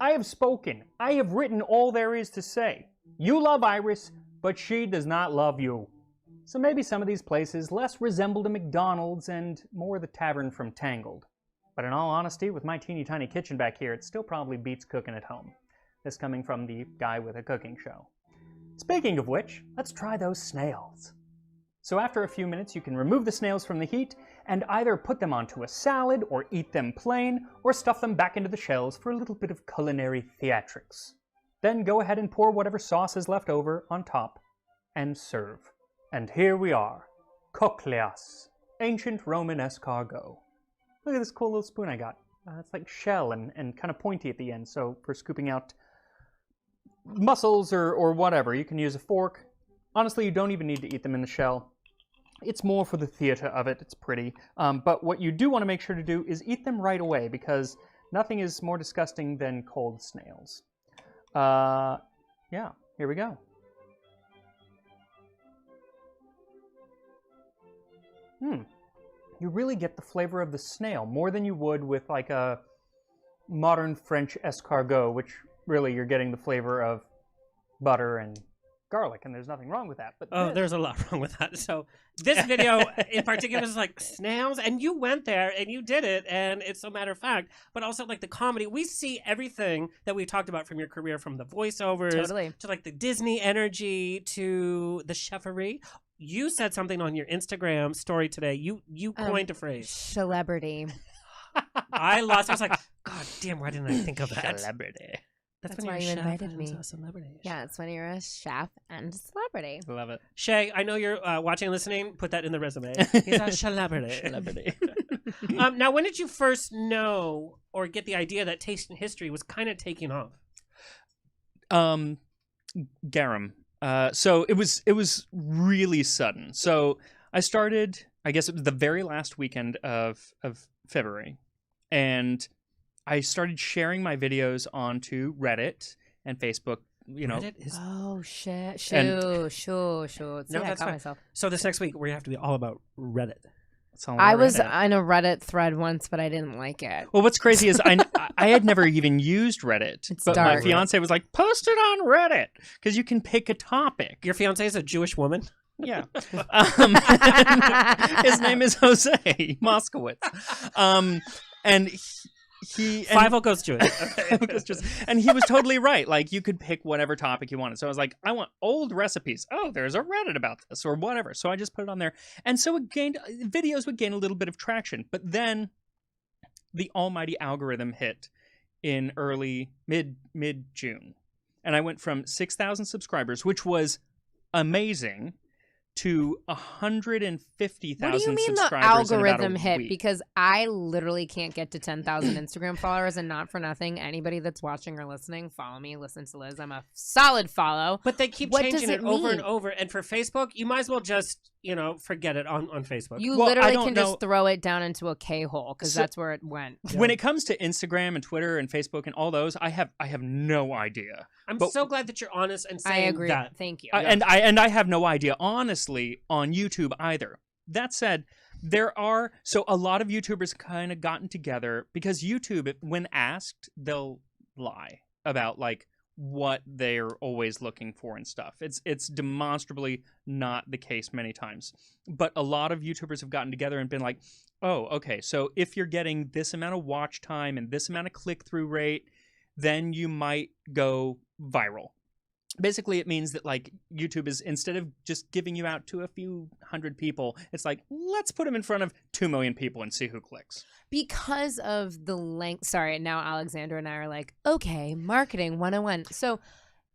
I have spoken. I have written all there is to say. You love Iris, but she does not love you. So maybe some of these places less resembled a McDonald's and more the tavern from Tangled. But in all honesty, with my teeny tiny kitchen back here, it still probably beats cooking at home. This coming from the guy with a cooking show. Speaking of which, let's try those snails. So after a few minutes, you can remove the snails from the heat and either put them onto a salad or eat them plain or stuff them back into the shells for a little bit of culinary theatrics. Then go ahead and pour whatever sauce is left over on top and serve. And here we are, cochleas, ancient Roman escargot. Look at this cool little spoon I got. it's like shell and kind of pointy at the end. So for scooping out mussels or whatever, you can use a fork. Honestly, you don't even need to eat them in the shell. It's more for the theater of it. It's pretty. But what you do want to make sure to do is eat them right away, because nothing is more disgusting than cold snails. Yeah, here we go. You really get the flavor of the snail more than you would with like a modern French escargot, which really you're getting the flavor of butter and garlic, and there's nothing wrong with that. But there's a lot wrong with that. So this video in particular is like snails, and you went there and you did it, and it's a matter of fact. But also like the comedy, we see everything that we talked about from your career, from the voiceovers to like the Disney energy to the chefery. You said something on your Instagram story today. You coined a phrase. Celebrity. I lost. I was like, God damn, why didn't I think of that? Celebrity. That's when why you're you a chef invited and me. a celebrity. Yeah, it's when you're a chef and a celebrity. Love it. Shay, I know you're watching and listening. Put that in the resume. He's a celebrity. Now, when did you first know or get the idea that Taste in History was kind of taking off? Garum. So it was really sudden. So I started, I guess it was the very last weekend of February, and I started sharing my videos onto Reddit and Facebook. You know. Reddit is... Oh shit! Sure. No, I caught myself. So this next week we have to be all about Reddit. I was on a Reddit thread once, but I didn't like it. Well, what's crazy is I had never even used Reddit, but dark. my fiance was like, "Post it on Reddit because you can pick a topic." Your fiance is a Jewish woman. Yeah. His name is Jose Moskowitz. And he Five goes Jewish. And he was totally right. Like, you could pick whatever topic you wanted. So I was like, I want old recipes. Oh, there's a Reddit about this or whatever. So I just put it on there. And so videos would gain a little bit of traction. But then the almighty algorithm hit in mid-June. And I went from 6,000 subscribers, which was amazing, to 150,000 What do you mean the subscribers in about algorithm a hit? week. Because I literally can't get to 10,000 Instagram followers, and not for nothing, anybody that's watching or listening, follow me, listen to Liz. I'm a solid follow. But they keep changing it over and over. And for Facebook, you might as well just, forget it on Facebook. You literally can just throw it down into a K-hole, because that's where it went. When it comes to Instagram and Twitter and Facebook and all those, I have no idea. I'm so glad that you're honest and saying I agree. that. Thank you. And I have no idea, honestly, on YouTube either. That said, so a lot of YouTubers kind of gotten together, because YouTube, when asked, they'll lie about like what they're always looking for and stuff. It's demonstrably not the case many times. But a lot of YouTubers have gotten together and been like, oh, okay, so if you're getting this amount of watch time and this amount of click-through rate, then you might go viral. Basically, it means that like YouTube is, instead of just giving you out to a few hundred people, it's like, let's put them in front of 2 million people and see who clicks. Because of the length. Sorry, now Alexandra and I are like, okay, marketing 101. So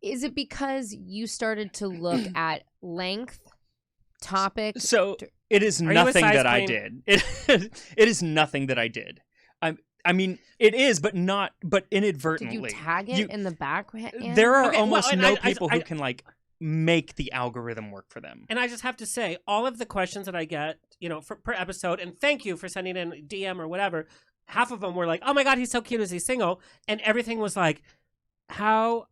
is it because you started to look at length, topic? So it is nothing that I did. It is nothing that I did. I mean, it is, but inadvertently. Did you tag it in the back? There are almost no people who can like make the algorithm work for them. And I just have to say, all of the questions that I get, per episode, and thank you for sending in DM or whatever, half of them were like, oh my God, he's so cute, is he single? And everything was like, how,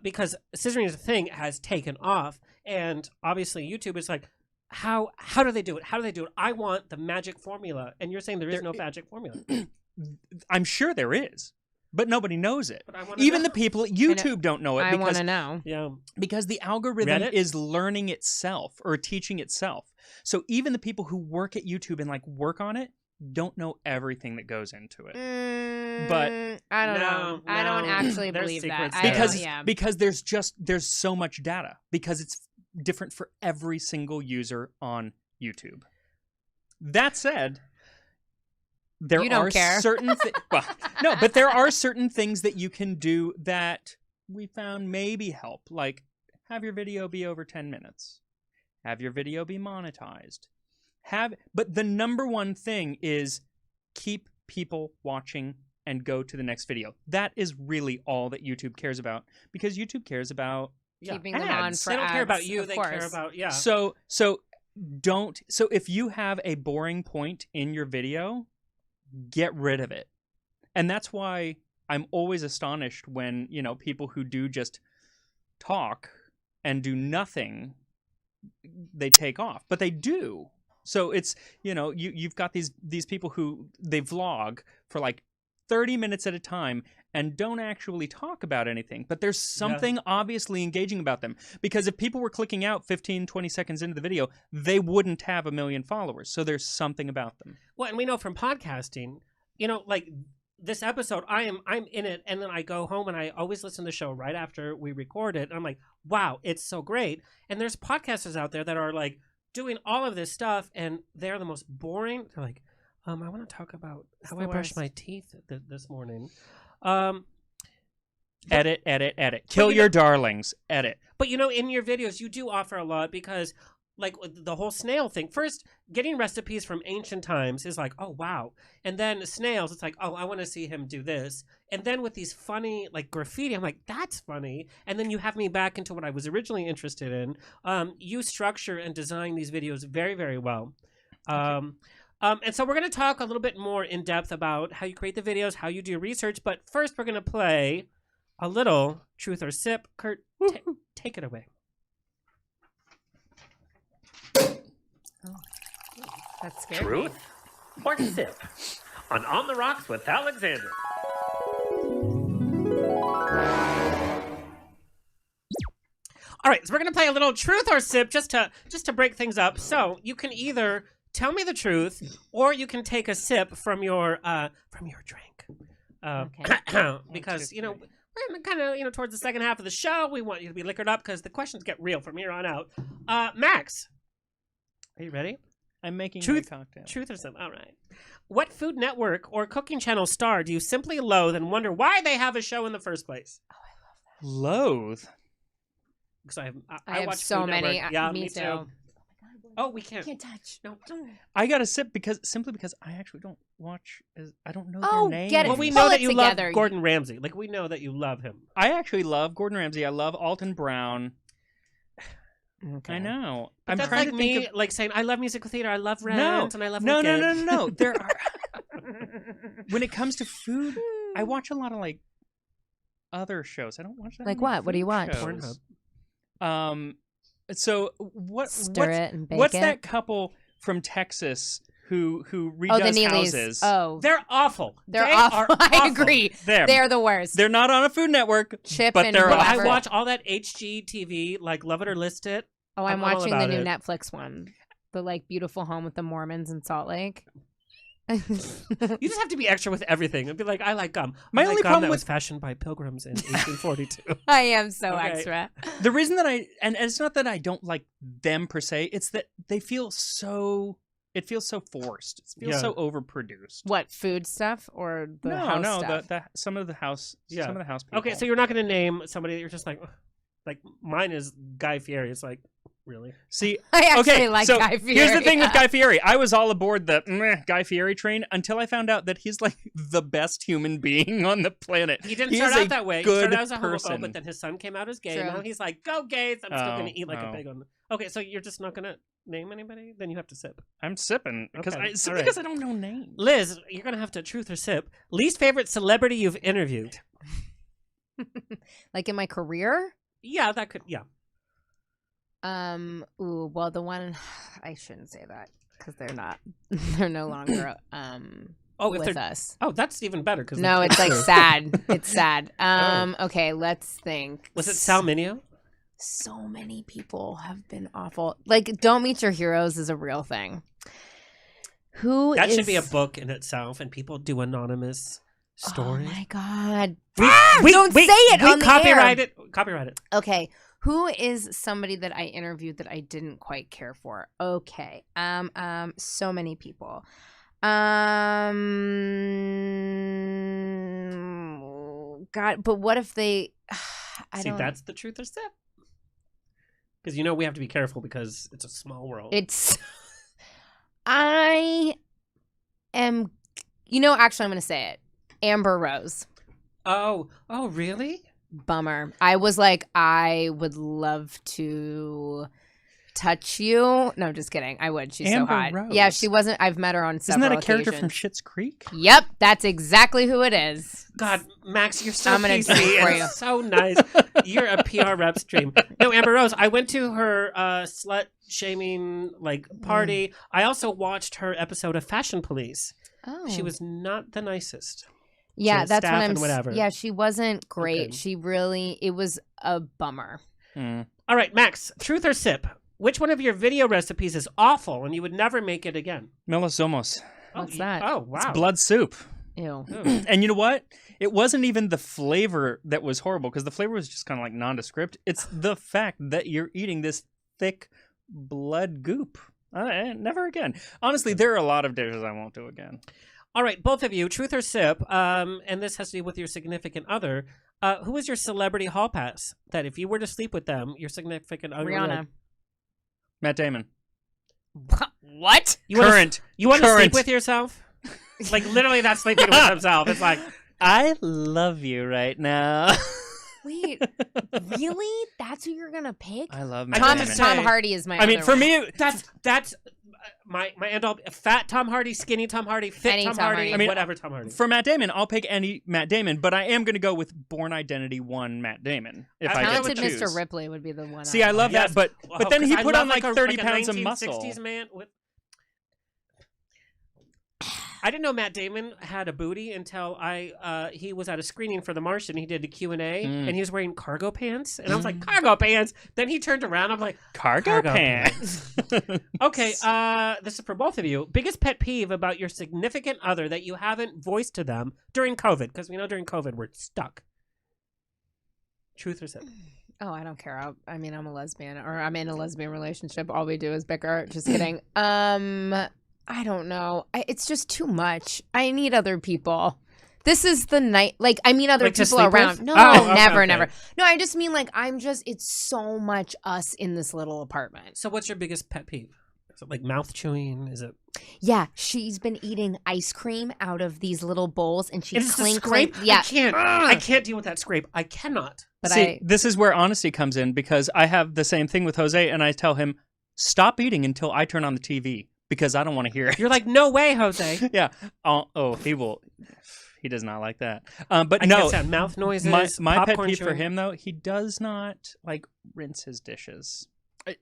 because Scissoring as a thing has taken off, and obviously YouTube is like, how do they do it? How do they do it? I want the magic formula. And you're saying there is no magic formula. I'm sure there is, but nobody knows it. Even the people at YouTube don't know it. I want to know. Yeah. Because the algorithm is learning itself or teaching itself. So even the people who work at YouTube and like work on it don't know everything that goes into it. But I don't know. I don't actually believe that. Because there's so much data, because it's different for every single user on YouTube. That said, there are certain but there are certain things that you can do that we found maybe help, like have your video be over 10 minutes, have your video be monetized, but the number one thing is keep people watching and go to the next video. That is really all that YouTube cares about, because YouTube cares about Keeping them on ads. for They don't care about ads, you. of They course. care about So if you have a boring point in your video, get rid of it. And that's why I'm always astonished when, people who do just talk and do nothing, they take off. But they do. So it's, you've got these people who they vlog for like 30 minutes at a time and don't actually talk about anything. But there's something obviously engaging about them. Because if people were clicking out 15, 20 seconds into the video, they wouldn't have 1 million followers. So there's something about them. Well, and we know from podcasting, like this episode, I'm in it, and then I go home and I always listen to the show right after we record it. And I'm like, wow, it's so great. And there's podcasters out there that are like doing all of this stuff, and they're the most boring. They're like, I want to talk about how I brushed my teeth this morning. Edit. Kill your darlings. Edit. But in your videos, you do offer a lot, because like the whole snail thing. First, getting recipes from ancient times is like, oh, wow. And then snails, it's like, oh, I want to see him do this. And then with these funny, like graffiti, I'm like, that's funny. And then you have me back into what I was originally interested in. You structure and design these videos very, very well. And so we're going to talk a little bit more in depth about how you create the videos, how you do research. But first, we're going to play a little Truth or Sip. Kurt, take it away. That's scary. Truth or Sip on the Rocks with Alexander. All right, so we're gonna play a little Truth or Sip just to break things up. So you can either tell me the truth, or you can take a sip from your drink. Okay. Because we're kind of towards the second half of the show. We want you to be liquored up because the questions get real from here on out. Max, are you ready? I'm making Truth, my cocktail. Truth or Sip. All right. What Food Network or cooking channel star do you simply loathe and wonder why they have a show in the first place? Oh, I love that. Loathe? Because I have watch so Food many. Network. Yeah, me too. Oh, we can't. Can't touch. No. I got to sip simply because I actually don't watch. I don't know Oh, their name. get it. Well, we Pull know it that you together. love Gordon Ramsay. Like, we know that you love him. I actually love Gordon Ramsay. I love Alton Brown. Okay. I know. But I'm that's trying like to me, think of... like saying I love musical theater, I love Rent, and I love No. Wicked. There are. When it comes to food, I watch a lot of like other shows. I don't watch that. Like many what? What do you food watch? shows. Pornhub. So Stir it and bake what's it? that couple from Texas who redoes Oh, the Neelys. houses? Oh, They're awful. they're They awful. are I awful. agree. Them. They're the worst. They're not on a Food Network, Chip but and they're But I whatever. watch all that HGTV, like Love It or List It. Oh, I'm I'm all watching the about new it. Netflix one. The like beautiful home with the Mormons in Salt Lake. You just have to be extra with everything and be like, I like gum. My I like only gum problem that with- was fashioned by pilgrims in 1842. I am so Okay. extra. the reason that and it's not that I don't like them per se, it's that they feel so, it feels so forced. It feels Yeah. so overproduced. What, food stuff or the house stuff? Some of the house people. Okay, so you're not going to name somebody that you're just like, ugh. Like mine is Guy Fieri. It's like, really? See, I actually okay, like so Guy Fieri. here's the thing with Guy Fieri. I was all aboard the Guy Fieri train until I found out that he's like the best human being on the planet. He didn't He start is out a that way. He good started out as a person. homophobe, but then his son came out as gay. True. Now he's like, go gays. I'm still going Oh, to eat like a oh. pig on the... Okay, so you're just not going to name anybody? Then you have to sip. I'm sipping because Okay, simply all right. because I don't know names. Liz, you're going to have to truth or sip. Least favorite celebrity you've interviewed? Like in my career? Yeah, that could... Yeah. Ooh, well, the one I shouldn't say that because they're not. They're no longer Oh, if with they're... us. Oh, that's even better. Cause No, it's like sad. It's sad. Okay, let's think. Was it Sal Mineo? So many people have been awful. Like, don't meet your heroes is a real thing. Who That is... should be a book in itself, and people do anonymous stories. Oh my god! We don't say it on the copyright air. it. Copyright it. Okay, who is somebody that I interviewed that I didn't quite care for? Okay, so many people. God, but what if they? See, that's the truth or sip. Because we have to be careful because it's a small world. It's. I am. Actually, I'm going to say it. Amber Rose. Oh, really? Bummer. I was like, I would love to touch you. No, just kidding. I would. She's Amber so hot. Rose. Yeah, she wasn't. I've met her on several Isn't that a character from occasions. Schitt's Creek? Yep, that's exactly who it is. God, Max, you're so I'm gonna do PC it for and you. so nice. You're a PR rep stream. No, Amber Rose, I went to her slut shaming party. I also watched her episode of Fashion Police. Oh, She was not the nicest. Yeah, to that's staff what I'm. and whatever. Yeah, she wasn't great. Okay. She really. It was a bummer. All right, Max, truth or sip? Which one of your video recipes is awful and you would never make it again? Melosomos. What's that? Oh, wow. It's blood soup. Ew. And you know what? It wasn't even the flavor that was horrible, because the flavor was just kind of like nondescript. It's the fact that you're eating this thick blood goop. Never again. Honestly, there are a lot of dishes I won't do again. All right, both of you, truth or sip, and this has to do with your significant other. Who is your celebrity hall pass that if you were to sleep with them, your significant other would be Rihanna. like, Matt Damon. What? You want Current. to sleep Current. with yourself? Like literally, that's sleeping with himself. It's like, I love you right now. Wait, really? That's who you're gonna pick? I love Matt Tom Damon. Tom Hardy is my. I mean, other for one. me, that's my end all. Fat Tom Hardy, skinny Tom Hardy, fit Any Tom Tom Hardy, Hardy. I mean, whatever Tom Hardy. for Matt Damon, I'll pick any Matt Damon, but I am going to go with Born Identity 1 Matt Damon if I get Talented to choose. Mr. Ripley would be the one. See, I love Yes. that, but then he 'cause I put love on like a- 30 a pounds of muscle. 1960s man with. I didn't know Matt Damon had a booty until he was at a screening for The Martian. He did a Q&A, and he was wearing cargo pants, and I was like, cargo pants. Then he turned around. I'm like, Cargo pants. okay. This is for both of you. Biggest pet peeve about your significant other that you haven't voiced to them during COVID, because we know during COVID we're stuck. Truth or sip? Oh, I don't care. I mean, I'm a lesbian, or I'm in a lesbian relationship. All we do is bicker. Just kidding. I don't know. It's just too much. I need other people. This is the night. Like, I mean, other Like to people sleep around. with? No, Oh, okay, never, okay. never. No, I just mean like it's so much us in this little apartment. So what's your biggest pet peeve? Is it like mouth chewing? Is it? Yeah, she's been eating ice cream out of these little bowls, and she It's a clink, scrape. clink. Yeah, I can't deal with that scrape. I cannot. but See, this is where honesty comes in, because I have the same thing with Jose, and I tell him, stop eating until I turn on the TV, because I don't want to hear it. You're like, no way, Jose. Yeah. Oh, he will. He does not like that. But I no, can't stand mouth noises. my pet popcorn peeve for chewing. him though, he does not like rinse his dishes.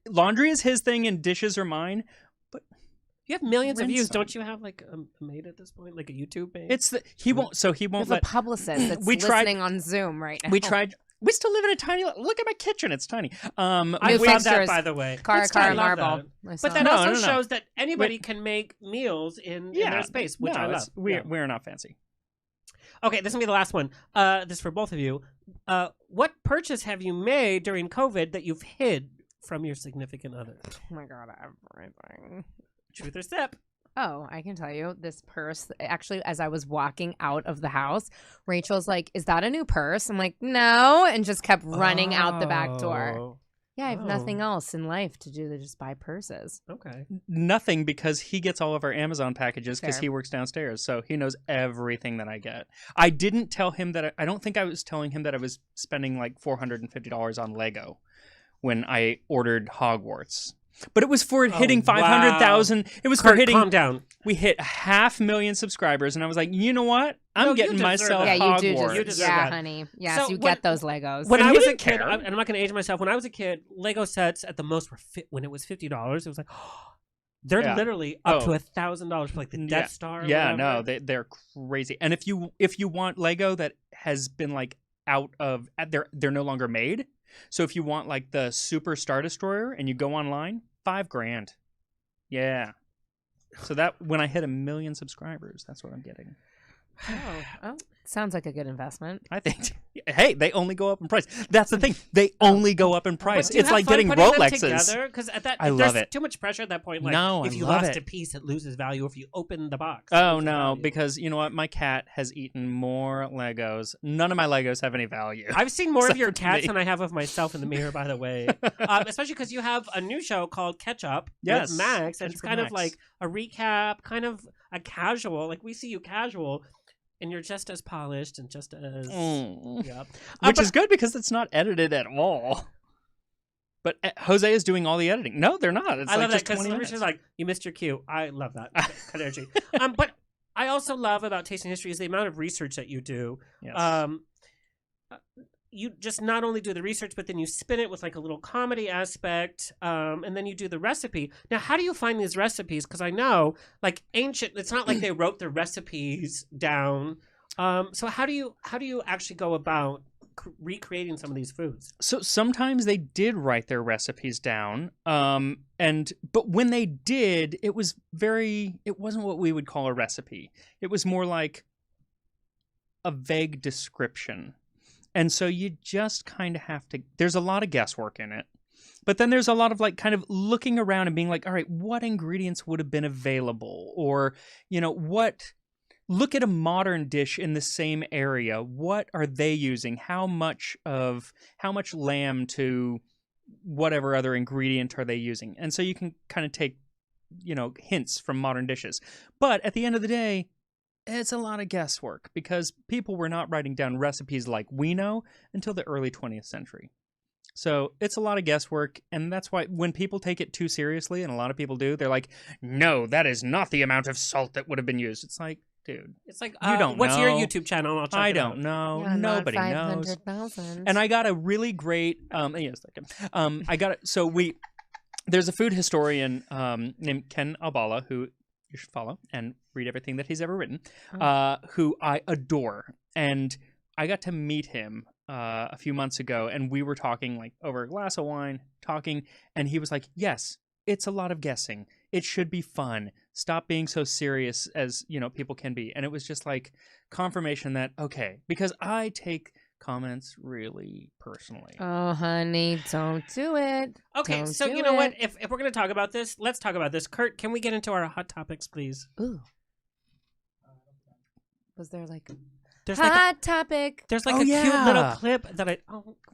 Laundry is his thing, and dishes are mine. But You have millions of Rinse views. them. Don't you have like a maid at this point, like a YouTube maid? it's he won't. So he we won't have a let. publicist that's we tried- listening on Zoom right now. We tried. We still live in a tiny. Look at my kitchen. It's tiny. I New love that, fixtures. by the way. Cara, It's Cara, tiny. I love Marble. that. I saw But that it. also No. shows that anybody can make meals in their space, which I love. We're not fancy. Okay, this will be the last one. This is for both of you. What purchase have you made during COVID that you've hid from your significant other? Oh my god, everything. Truth or sip? Oh, I can tell you this purse. Actually, as I was walking out of the house, Rachel's like, "Is that a new purse?" I'm like, "No," and just kept running out the back door. Oh, Yeah, I have Oh. nothing else in life to do than just buy purses. Okay. Nothing, because he gets all of our Amazon packages because Fair. he works downstairs, so he knows everything that I get. I didn't tell him that. I don't think I was telling him that I was spending like $450 on Lego when I ordered Hogwarts. But it was for hitting 500,000. It was for Kurt, hitting. calm down. We hit 500,000 subscribers, and I was like, you know what? I'm No, you getting deserve myself that. Yeah, you do. Hogwarts. You deserve Yeah, that. honey. Yes, So you when- get those Legos. When And I he was a didn't kid, care. and I'm not going to age myself. When I was a kid, Lego sets at the most were when it was $50. It was like, they're Yeah. literally up Oh. to $1,000 for like the Death Star. or Yeah, whatever. no, they're crazy. And if you want Lego that has been like out of they're no longer made. So if you want like the Super Star Destroyer and you go online, $5,000. Yeah. So that when I hit 1 million subscribers, that's what I'm getting. Oh, sounds like a good investment. I think. Hey, they only go up in price. That's the thing. They only go up in price. But do you It's have like fun getting putting them Rolexes. together? Because at that, I there's love it. too much pressure at that point. Like, No, if I you love lost it. a piece, it loses value. If you open the box, it Oh loses no, value. because you know what? My cat has eaten more Legos. None of my Legos have any value. I've seen more of Except your for cats me. than I have of myself in the mirror. By the way, especially because you have a new show called Catch Up Yes, with Max, and Catch it's Up kind with of Max. like a recap, kind of a casual. Like we see you casual. And you're just as polished and just as... Yep. Which is good because it's not edited at all. But Jose is doing all the editing. No, they're not. It's I like love that just 20 minutes. she's like, you missed your cue. I love that kind of energy. But I also love about Tasting History is the amount of research that you do. Yes. You just not only do the research, but then you spin it with like a little comedy aspect, and then you do the recipe. Now, how do you find these recipes? Because I know, like ancient, it's not like they wrote the recipes down. So how do you actually go about recreating some of these foods? So sometimes they did write their recipes down, but when they did, it wasn't what we would call a recipe. It was more like a vague description. And so you just kind of have to, there's a lot of guesswork in it. But then there's a lot of like kind of looking around and being like, all right, what ingredients would have been available? Or, look at a modern dish in the same area. What are they using? How much lamb to whatever other ingredient are they using? And so you can kind of take, hints from modern dishes. But at the end of the day, it's a lot of guesswork because people were not writing down recipes like we know until the early 20th century. So it's a lot of guesswork, and that's why when people take it too seriously, and a lot of people do, they're like, no, that is not the amount of salt that would have been used. It's like, dude, it's like, you don't what's know. your YouTube channel? I'll check I it don't out. know. Yeah, Nobody not knows. 500,000. And I got a really great, there's a food historian named Ken Albala, who you should follow and read everything that he's ever written, who I adore. And I got to meet him a few months ago, and we were talking like over a glass of wine, and he was like, yes, it's a lot of guessing. It should be fun. Stop being so serious as, people can be. And it was just like confirmation that, okay, because I take comments really personally. Oh, honey, don't do it. Okay, Don't so do you know what? it. If we're going to talk about this, let's talk about this. Kurt, can we get into our hot topics, please? Ooh. Was there like There's hot like a, topic? there's like Oh, a cute yeah. little clip that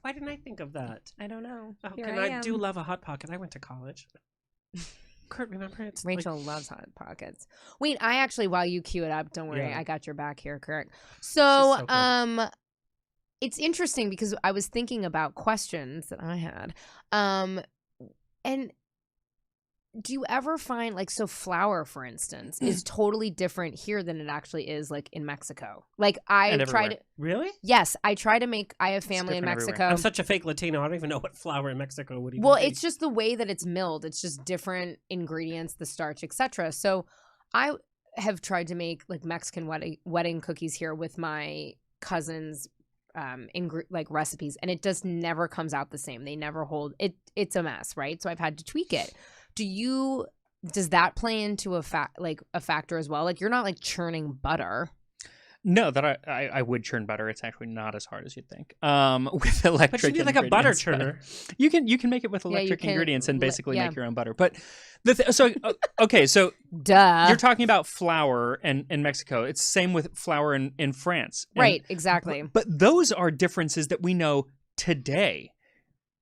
why didn't I think of that? I don't know. Oh, Here and I I am. do love a Hot Pocket. I went to college. Kurt, remember it's Rachel loves Hot Pockets. Wait, I actually, while you cue it up, don't worry, Yeah. I got your back here, Kurt. So, She's so good. it's interesting because I was thinking about questions that I had. And do you ever find flour, for instance, is totally different here than it actually is like in Mexico? Like I tried to, Really? yes, I try to make, I have family in different Mexico. everywhere. I'm such a fake Latino. I don't even know what flour in Mexico would even Well, be. it's just the way that it's milled. It's just different ingredients, the starch, etc. So I have tried to make like Mexican wedding cookies here with my cousins' recipes, and it just never comes out the same. They never hold it. It's a mess, right? So I've had to tweak it. Does that play into a factor as well? Like you're not like churning butter. No, that I would churn butter. It's actually not as hard as you'd think. With electric, but you need like a butter ingredients, churner. You can make it with you electric can ingredients and basically yeah. make your own butter. But so Duh. you're talking about flour in Mexico. It's the same with flour in France. Right, exactly. But those are differences that we know today.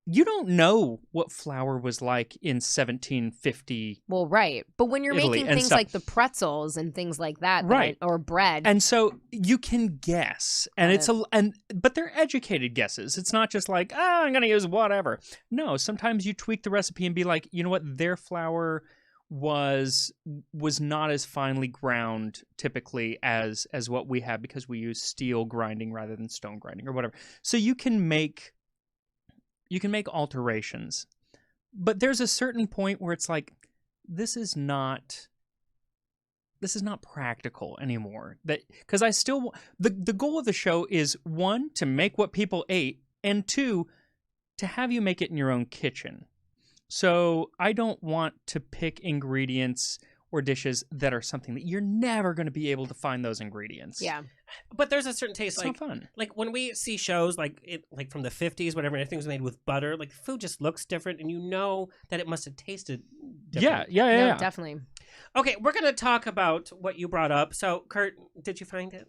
You don't know what flour was like in 1750. Well, right. But when you're Italy making and things stuff. like the pretzels and things like that, Right. or bread. And so you can guess, and but they're educated guesses. It's not just like, I'm going to use whatever. No, sometimes you tweak the recipe and be like, you know what, their flour was not as finely ground typically as what we have because we use steel grinding rather than stone grinding or whatever. So you can make alterations, but there's a certain point where it's like, this is not practical anymore. That because I still the goal of the show is 1, to make what people ate, and 2, to have you make it in your own kitchen. So I don't want to pick ingredients or dishes that are something that you're never going to be able to find those ingredients. Yeah. But there's a certain taste. It's like, not fun. Like when we see shows like from the 50s, whatever, everything's made with butter, like food just looks different, and you know that it must have tasted different. Yeah. No, definitely. Okay, we're going to talk about what you brought up. So, Kurt, did you find it?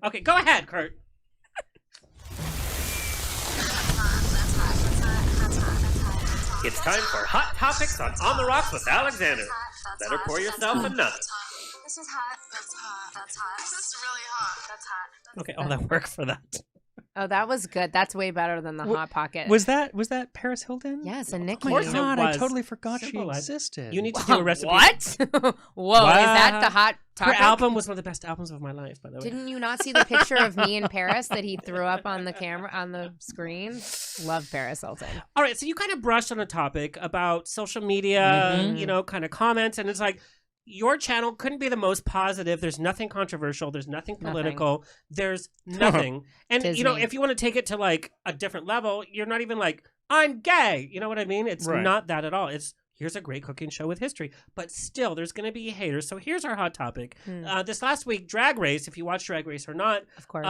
Okay, go ahead, Kurt. It's time for Hot Topics on the Rocks with Alexander. Better pour yourself another. This is hot. That's hot. That's hot. That's really hot. That's hot. Okay, all that work for that. Oh, that was good. That's way better than the Hot Pocket. Was that Paris Hilton? Yes, and Nikki. Oh my God, I was. totally forgot she Simple as- existed. You need to do a recipe. What? Whoa, is that the Hot Topic? Her album was one of the best albums of my life, by the way. Didn't you not see the picture of me in Paris that he threw up on the camera, on the screen? Love Paris Hilton. All right, so you kind of brushed on a topic about social media, you know, kind of comments, and it's like, your channel couldn't be the most positive. There's nothing controversial. There's nothing political. There's nothing. And, you know, Disney. if you want to take it to like a different level, you're not even like, I'm gay. You know what I mean? It's Right. not that at all. It's, here's a great cooking show with history. But still, there's going to be haters. So here's our hot topic. This last week, Drag Race, if you watch Drag Race or not, Of course.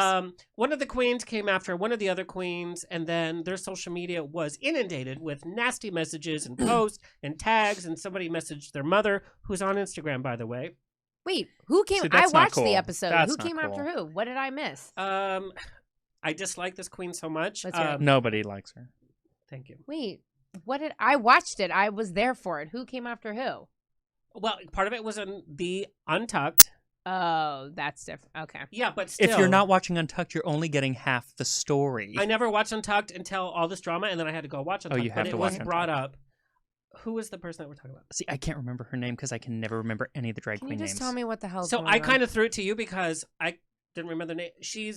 one of the queens came after one of the other queens, and then their social media was inundated with nasty messages and posts and tags, and somebody messaged their mother, who's on Instagram, by the way. Wait, who came? See, I that's not watched the cool. episode. That's Who not came after cool. who? What did I miss? I dislike this queen so much. Let's hear it. Nobody likes her. Thank you. Wait, what did I watched it? I was there for it. Who came after who? Well, part of it was in the Untucked. Oh, that's different. Okay. Yeah, but still. If you're not watching Untucked, you're only getting half the story. I never watched Untucked until all this drama, and then I had to go watch Untucked. you have but to it watch was Untucked. brought up. Who is the person that we're talking about? See, I can't remember her name because I can never remember any of the drag Can you queen just names. tell me what the hell's So going I on? kind of threw it to you because I didn't remember the name. She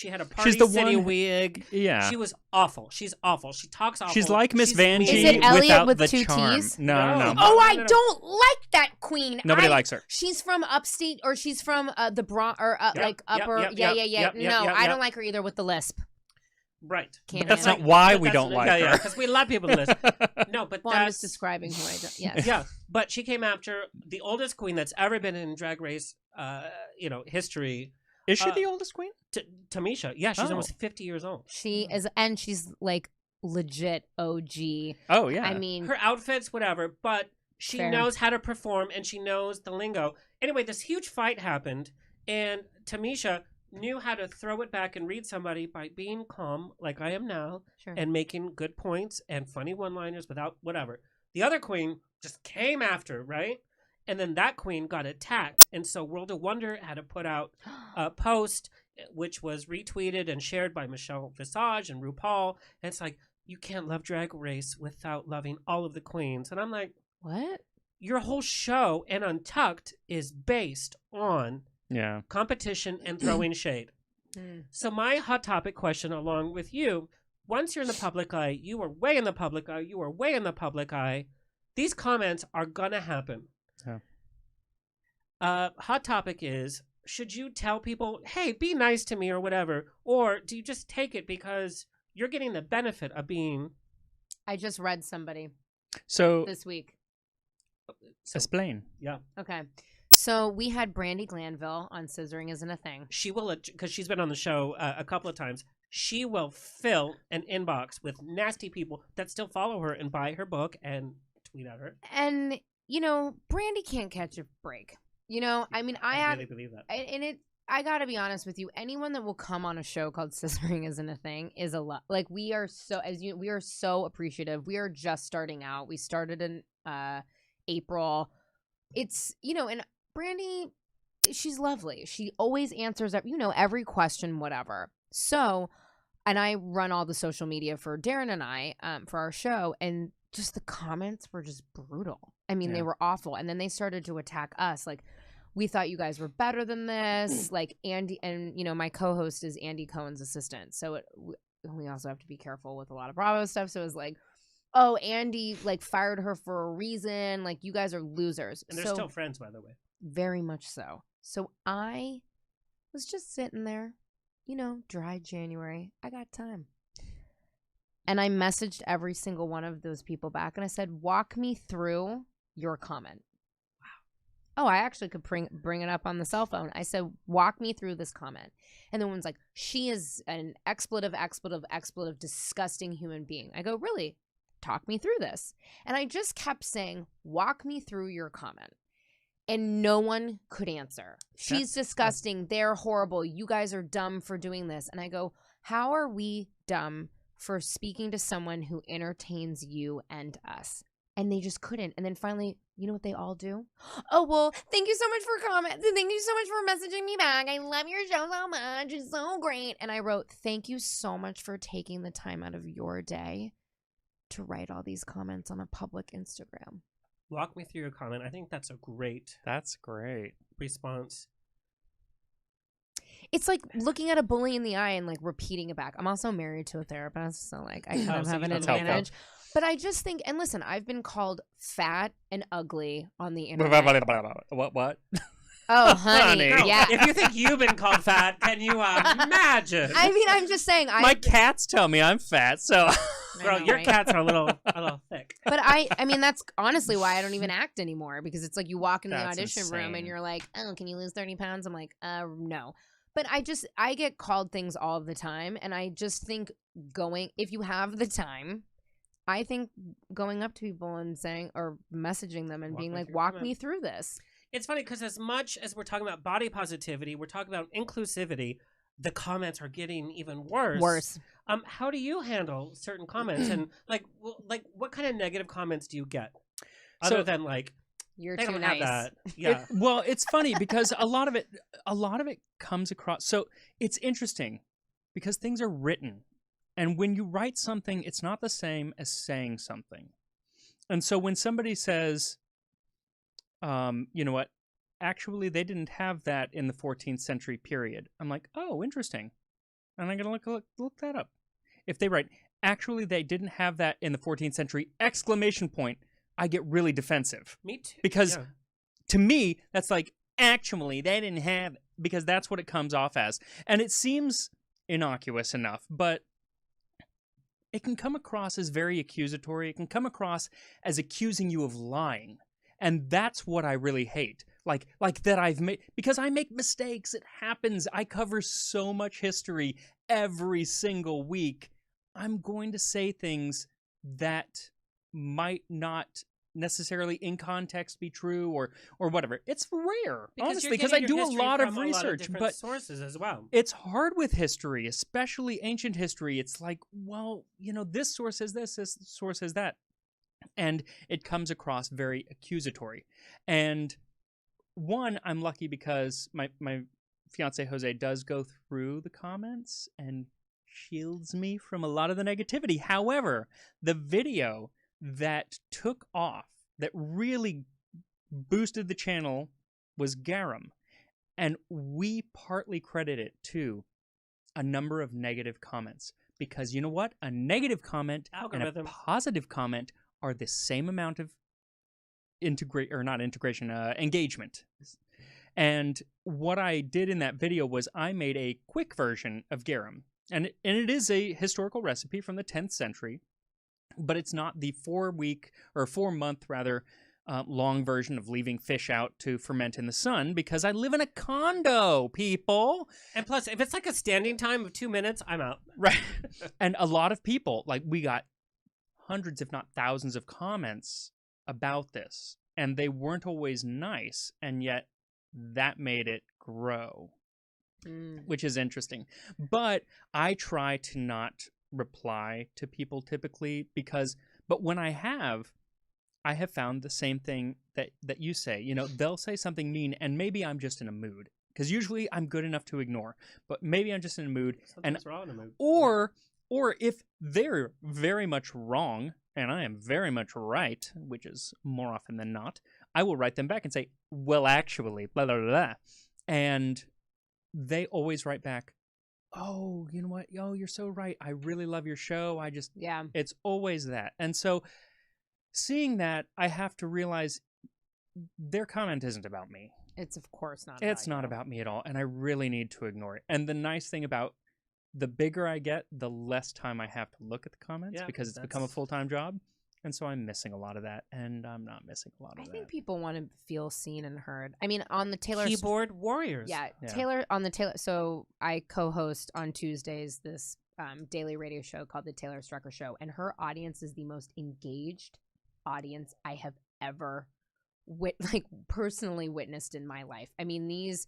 had a Party She's the City one- wig. Yeah. She was awful. She's awful. She talks awful. She's like Miss She's Vanjie Is it Elliot without with the two charm. T's? No. No. Oh, I no. don't like that queen. Nobody likes her. She's from upstate, or she's from the Bronx, or Yep, like yep, upper. yep, yeah. yep, No, yep, I yep. don't like her either with the lisp. Right. Can't That's handle not why But we that's- don't like yeah, her. because we love people in this. No, but Well, I'm that's just describing who I don't. Yes. yeah. But she came after the oldest queen that's ever been in Drag Race, history. Is she the oldest queen? Tamisha. Yeah, she's Oh. almost 50 years old. She is, and she's like legit OG. Oh, yeah. I mean, Her outfits, whatever, but she Fair. knows how to perform and she knows the lingo. Anyway, this huge fight happened, and Tamisha knew how to throw it back and read somebody by being calm, like I am now, sure. and making good points and funny one-liners without whatever. The other queen just came after, right? And then that queen got attacked. And so World of Wonder had to put out a post, which was retweeted and shared by Michelle Visage and RuPaul. And it's like, you can't love Drag Race without loving all of the queens. And I'm like, What? your whole show and Untucked is based on Yeah. competition and throwing shade. So my hot topic question along with you, once you're in the public eye, you are way in the public eye, you are way in the public eye, these comments are going to happen. Yeah. Hot topic is, should you tell people, hey, be nice to me or whatever? Or do you just take it because you're getting the benefit of being... I just read somebody So, this week. explain. Yeah. Okay. So we had Brandi Glanville on Scissoring Isn't a Thing. She will, because she's been on the show a couple of times, she will fill an inbox with nasty people that still follow her and buy her book and tweet at her. And, you know, Brandi can't catch a break. You know, I mean, I really believe that. I gotta be honest with you. Anyone that will come on a show called Scissoring Isn't a Thing is a lot. Like, we are so appreciative. We are just starting out. We started in April. It's, you know, and Brandi, she's lovely. She always answers every question, whatever. So, and I run all the social media for Darren and I for our show, and just the comments were just brutal. I mean, they were awful. And then they started to attack us. Like, we thought you guys were better than this. Like, Andy, and, you know, my co-host is Andy Cohen's assistant. So we also have to be careful with a lot of Bravo stuff. So it was like, oh, Andy, like, fired her for a reason. Like, you guys are losers. And they're So, still friends, by the way. very much so. So I was just sitting there, you know, dry January. I got time. And I messaged every single one of those people back, and I said, walk me through your comment. Wow. Oh, I actually could bring it up on the cell phone. I said, walk me through this comment. And the one's like, she is an expletive, disgusting human being. I go, really? Talk me through this. And I just kept saying, walk me through your comment. And no one could answer. She's disgusting. They're horrible. You guys are dumb for doing this. And I go, how are we dumb for speaking to someone who entertains you and us? And they just couldn't. And then finally, You know what they all do? Oh, well, thank you so much for commenting. Thank you so much for messaging me back. I love your show so much. It's so great. And I wrote, thank you so much for taking the time out of your day to write all these comments on a public Instagram. Walk me through your comment. I think that's a great response. It's like looking at a bully in the eye and like repeating it back. I'm also married to a therapist, so like I kind of have an advantage. But I just think, and listen, I've been called fat and ugly on the internet. What? Oh, honey, yeah. If you think you've been called fat, can you imagine? I mean, I'm just saying. My cats tell me I'm fat, so. Girl, your cats are a little thick. But I mean, that's honestly why I don't even act anymore, because it's like you walk in the audition room and you're like, oh, can you lose 30 pounds? I'm like, no. But I get called things all the time, and I just think if you have the time, I think going up to people and saying, or messaging them and being like, walk me through this. It's funny because as much as we're talking about body positivity, we're talking about inclusivity, the comments are getting even worse. How do you handle certain comments? And like what kind of negative comments do you get? Other than like, you're they too don't nice. have that. Yeah. Well, it's funny because a lot of it comes across. So it's interesting because things are written. And when you write something, it's not the same as saying something. And so when somebody says, you know what, actually they didn't have that in the 14th century period, I'm like, oh, interesting. And I'm going to look that up. If they write, actually they didn't have that in the 14th century, ! I get really defensive. Me too. Because to me, that's like, actually they didn't have it, because that's what it comes off as. And it seems innocuous enough, but it can come across as very accusatory. It can come across as accusing you of lying. And that's what I really hate. Like that I've made, because I make mistakes. It happens. I cover so much history every single week. I'm going to say things that might not necessarily in context be true or whatever. It's rare, honestly, because I do a lot of research, but sources as well. It's hard with history, especially ancient history. It's like, well, you know, this source says this source says that. And it comes across very accusatory. And one, I'm lucky because my fiance Jose does go through the comments and shields me from a lot of the negativity. However, the video that took off, that really boosted the channel, was Garum. And we partly credit it to a number of negative comments. Because you know what? A negative comment and a positive comment are the same amount of engagement. And what I did in that video was I made a quick version of garum. And it is a historical recipe from the 10th century, but it's not the 4-month long version of leaving fish out to ferment in the sun, because I live in a condo, people. And plus, if it's like a standing time of 2 minutes, I'm out. Right. And a lot of people, like, we got hundreds, if not thousands, of comments about this, and they weren't always nice, and yet that made it grow, which is interesting. But I try to not reply to people typically, but when I have found the same thing that you say. You know, they'll say something mean, and maybe I'm just in a mood, because usually I'm good enough to ignore, but maybe I'm just in a mood. Something's wrong in a mood. Or if they're very much wrong and I am very much right, which is more often than not, I will write them back and say, well, actually, blah, blah, blah, blah. And they always write back, oh, you know what? Oh, you're so right. I really love your show. It's always that. And so seeing that, I have to realize their comment isn't about me. It's of course not. It's not about me at all. And I really need to ignore it. And the nice thing about the bigger I get, the less time I have to look at the comments, because it's become a full-time job. And so I'm missing a lot of that, and I'm not missing a lot of that. I think people want to feel seen and heard. I mean, on the Taylor... Keyboard warriors. Yeah. Taylor, on the Taylor... So I co-host on Tuesdays this daily radio show called The Taylor Strucker Show, and her audience is the most engaged audience I have ever personally witnessed in my life. I mean, these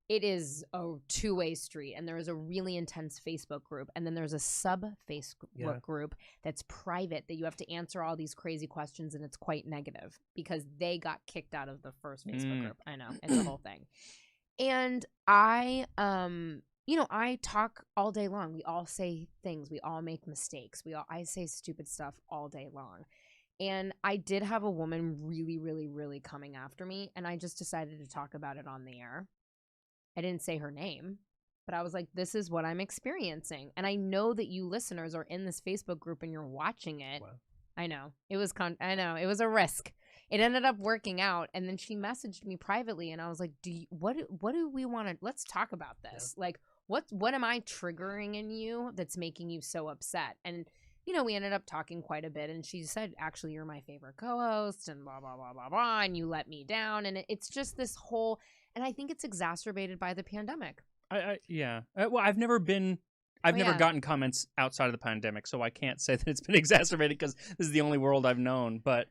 it is a two-way street, and there is a really intense Facebook group, and then there's a sub-Facebook group that's private that you have to answer all these crazy questions, and it's quite negative because they got kicked out of the first Facebook group. I know, it's a whole thing. And I talk all day long. We all say things. We all make mistakes. I say stupid stuff all day long. And I did have a woman really, really, really coming after me, and I just decided to talk about it on the air. I didn't say her name, but I was like, this is what I'm experiencing. And I know that you listeners are in this Facebook group and you're watching it. Wow. I know. It was it was a risk. It ended up working out, and then she messaged me privately, and I was like, what do we want to, let's talk about this. Yeah. Like, what am I triggering in you that's making you so upset? And we ended up talking quite a bit, and she said, actually, you're my favorite co-host, and blah, blah, blah, blah, blah, and you let me down. And it's just this whole, and I think it's exacerbated by the pandemic. Well, I've never gotten comments outside of the pandemic, so I can't say that it's been exacerbated because this is the only world I've known. But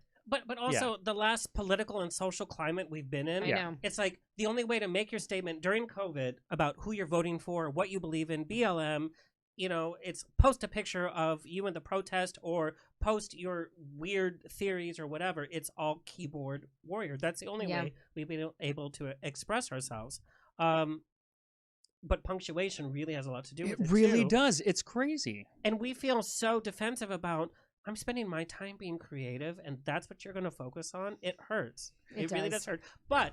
also the last political and social climate we've been in, I know. It's like the only way to make your statement during COVID about who you're voting for, what you believe in, BLM, it's post a picture of you in the protest or post your weird theories or whatever. It's all keyboard warrior. That's the only way we've been able to express ourselves. But punctuation really has a lot to do with it. It really does. It's crazy. And we feel so defensive about, I'm spending my time being creative, and that's what you're going to focus on. It hurts. It really does hurt. But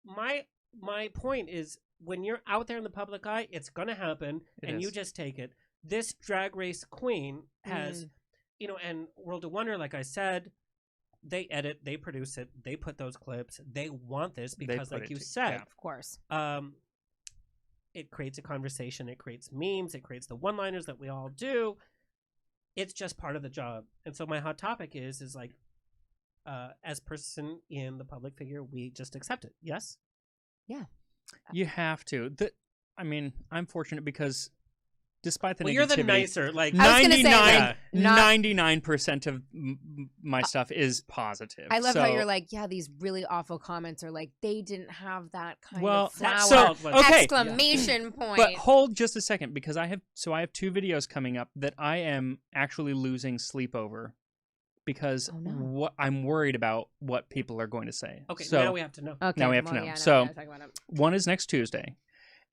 my point is, when you're out there in the public eye, it's going to happen, you just take it. This Drag Race queen has, and World of Wonder, like I said, they edit, they produce it, they put those clips. They want this because, like you said, of course, it creates a conversation, it creates memes, it creates the one-liners that we all do. It's just part of the job. And so my hot topic is like, as person in the public figure, we just accept it. Yes? Yeah. You have to. I'm fortunate because despite the negativity, you're the nicer. Like 99% of my stuff is positive. I love how you're like, these really awful comments are like, they didn't have that kind of flower exclamation point. But hold just a second, because I have 2 videos coming up that I am actually losing sleep over. Because I'm worried about what people are going to say. Okay, so now we have to know. Okay, now we have to know. So one is next Tuesday,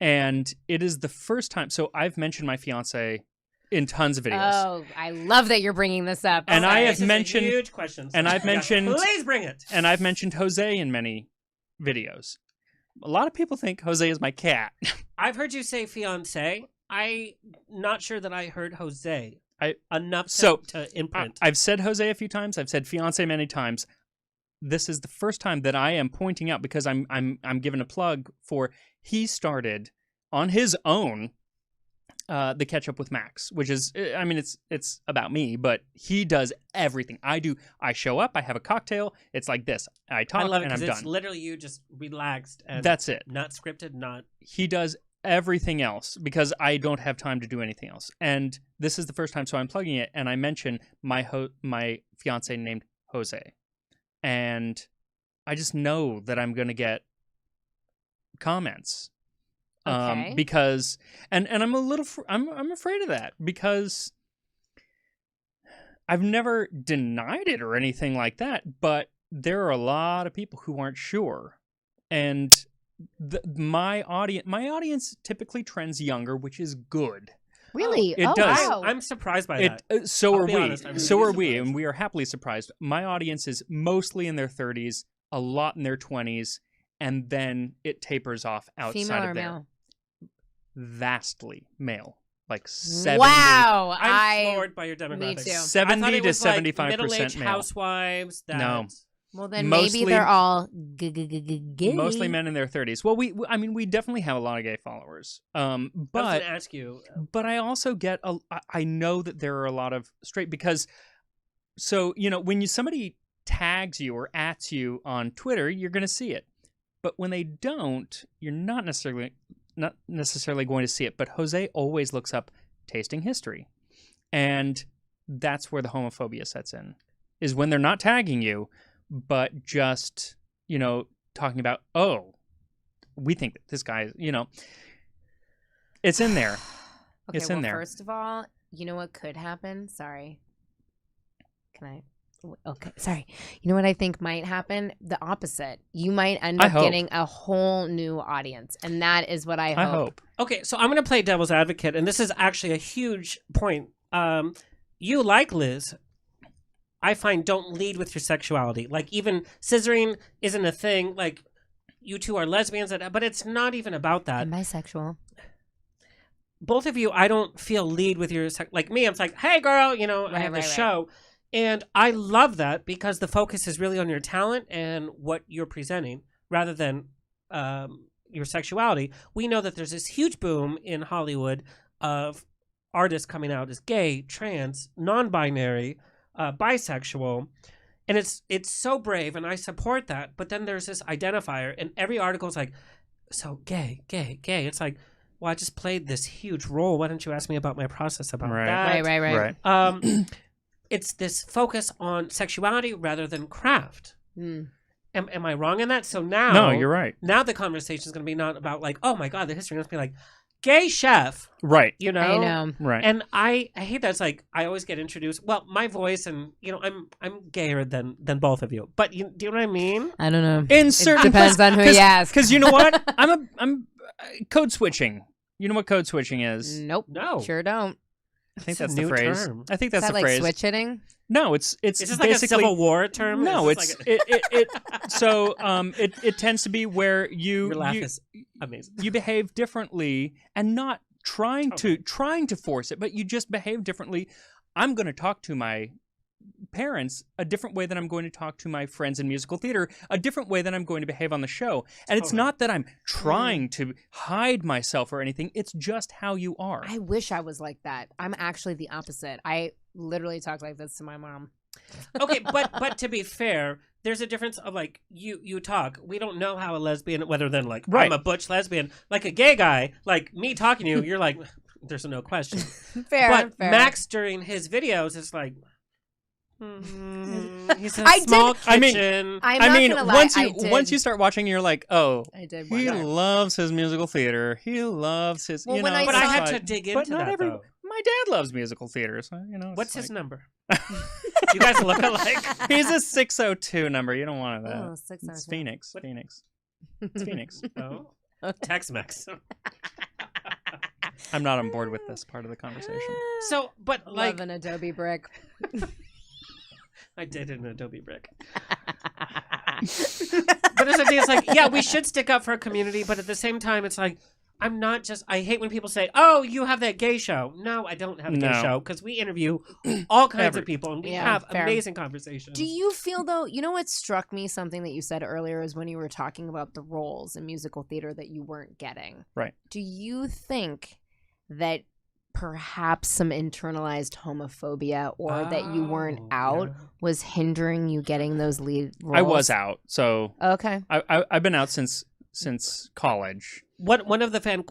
and it is the first time. So I've mentioned my fiance in tons of videos. Oh, I love that you're bringing this up. And I have mentioned huge questions. And I've mentioned, please bring it. And I've mentioned Jose in many videos. A lot of people think Jose is my cat. I've heard you say fiance. I'm not sure that I heard Jose. Enough to imprint. I've said Jose a few times. I've said fiance many times. This is the first time that I am pointing out, because I'm given a plug for, he started on his own the Catch Up with Max, which is, it's about me, but he does everything. I show up, I have a cocktail, it's like this. I talk, and I'm done. It's literally you just relaxed. And that's it. Not scripted, not... He does everything else because I don't have time to do anything else. And this is the first time, so I'm plugging it, and I mention my fiance named Jose. And I just know that I'm going to get comments. Okay. Because and I'm I'm afraid of that, because I've never denied it or anything like that, but there are a lot of people who aren't sure. And my audience typically trends younger, which is good. Really? It does. Wow. I'm surprised by that. So are we. Honest, really so are we, surprised. and we are happily surprised. My audience is mostly in their 30s, a lot in their 20s, and then it tapers off outside Female or of there. male? Vastly male. Like 70. Wow. I'm floored by your demographics. Me too. 70 to 75% like middle-aged male. housewives. No. Well, then Mostly- maybe they're all gay. Mostly men in their 30s. Well, we definitely have a lot of gay followers. I was But going to ask you. But I also get I know that there are a lot of straight, because so when somebody tags you or ats you on Twitter, you're going to see it. But when they don't, you're not necessarily going to see it. But Jose always looks up tasting history, and that's where the homophobia sets in. Is when they're not tagging you, but just talking about, oh, we think that this guy, it's in there. Okay, It's in there. First of all, you know what could happen? Sorry. Can I? Okay, sorry. You know what I think might happen? The opposite. You might end up getting a whole new audience, and that is what I hope. Okay, so I'm going to play devil's advocate, and this is actually a huge point. You, like Liz, I find, don't lead with your sexuality. Like, even scissoring isn't a thing. Like, you two are lesbians, but it's not even about that. I'm bisexual. Both of you, I don't feel lead with your like me. I'm like, hey, girl, I have this show. And I love that because the focus is really on your talent and what you're presenting rather than your sexuality. We know that there's this huge boom in Hollywood of artists coming out as gay, trans, non-binary, bisexual. And it's so brave, and I support that. But then there's this identifier, and every article is like, so gay. It's like, well, I just played this huge role. Why don't you ask me about my process about that? Right. It's this focus on sexuality rather than craft. Am I wrong in that? So now... No, you're right. Now the conversation is going to be not about like, oh my God, the history. It's going to be like, gay chef. Right. I know. Right. And I hate that. It's like, I always get introduced. Well, my voice and, I'm gayer than both of you. But do you know what I mean? I don't know. In certain... Depends on who you ask. Because you know what? I'm code switching. You know what code switching is? Nope. No. Sure don't. I think that's the phrase. Term. I think that's the like phrase. Switch hitting? No, it's Is this basically like a Civil War term? No, it's it tends to be where your laugh is amazing. You behave differently and not trying to force it, but you just behave differently. I'm going to talk to my parents a different way than I'm going to talk to my friends in musical theater, a different way than I'm going to behave on the show. And it's not that I'm trying to hide myself or anything. It's just how you are. I wish I was like that. I'm actually the opposite. I literally talk like this to my mom. Okay, but to be fair, there's a difference of like you talk. We don't know how a lesbian, whether than like I'm a butch lesbian, like a gay guy, like me talking to you, you're like, there's no question. Fair. Max during his videos is like, he's in a small kitchen. Once you start watching, you're like, oh, he loves his musical theater. He loves his. But I had to dig into that. Though. My dad loves musical theater, so What's his number? You guys look alike. He's a 602 number. You don't want that. Oh, 602. It's Phoenix. Phoenix. It's Phoenix. Oh, Tex-Mex. I'm not on board with this part of the conversation. So, but like love an Adobe brick. I did an Adobe brick. But there's a thing, it's like, yeah, we should stick up for our community, but at the same time, it's like, I hate when people say, oh, you have that gay show. No, I don't have a gay show, because we interview all kinds of people, and we have amazing conversations. Do you feel, though, what struck me, something that you said earlier, is when you were talking about the roles in musical theater that you weren't getting. Right. Do you think that perhaps some internalized homophobia or that you weren't out was hindering you getting those lead roles? I was out, so okay. I've been out since college. One of the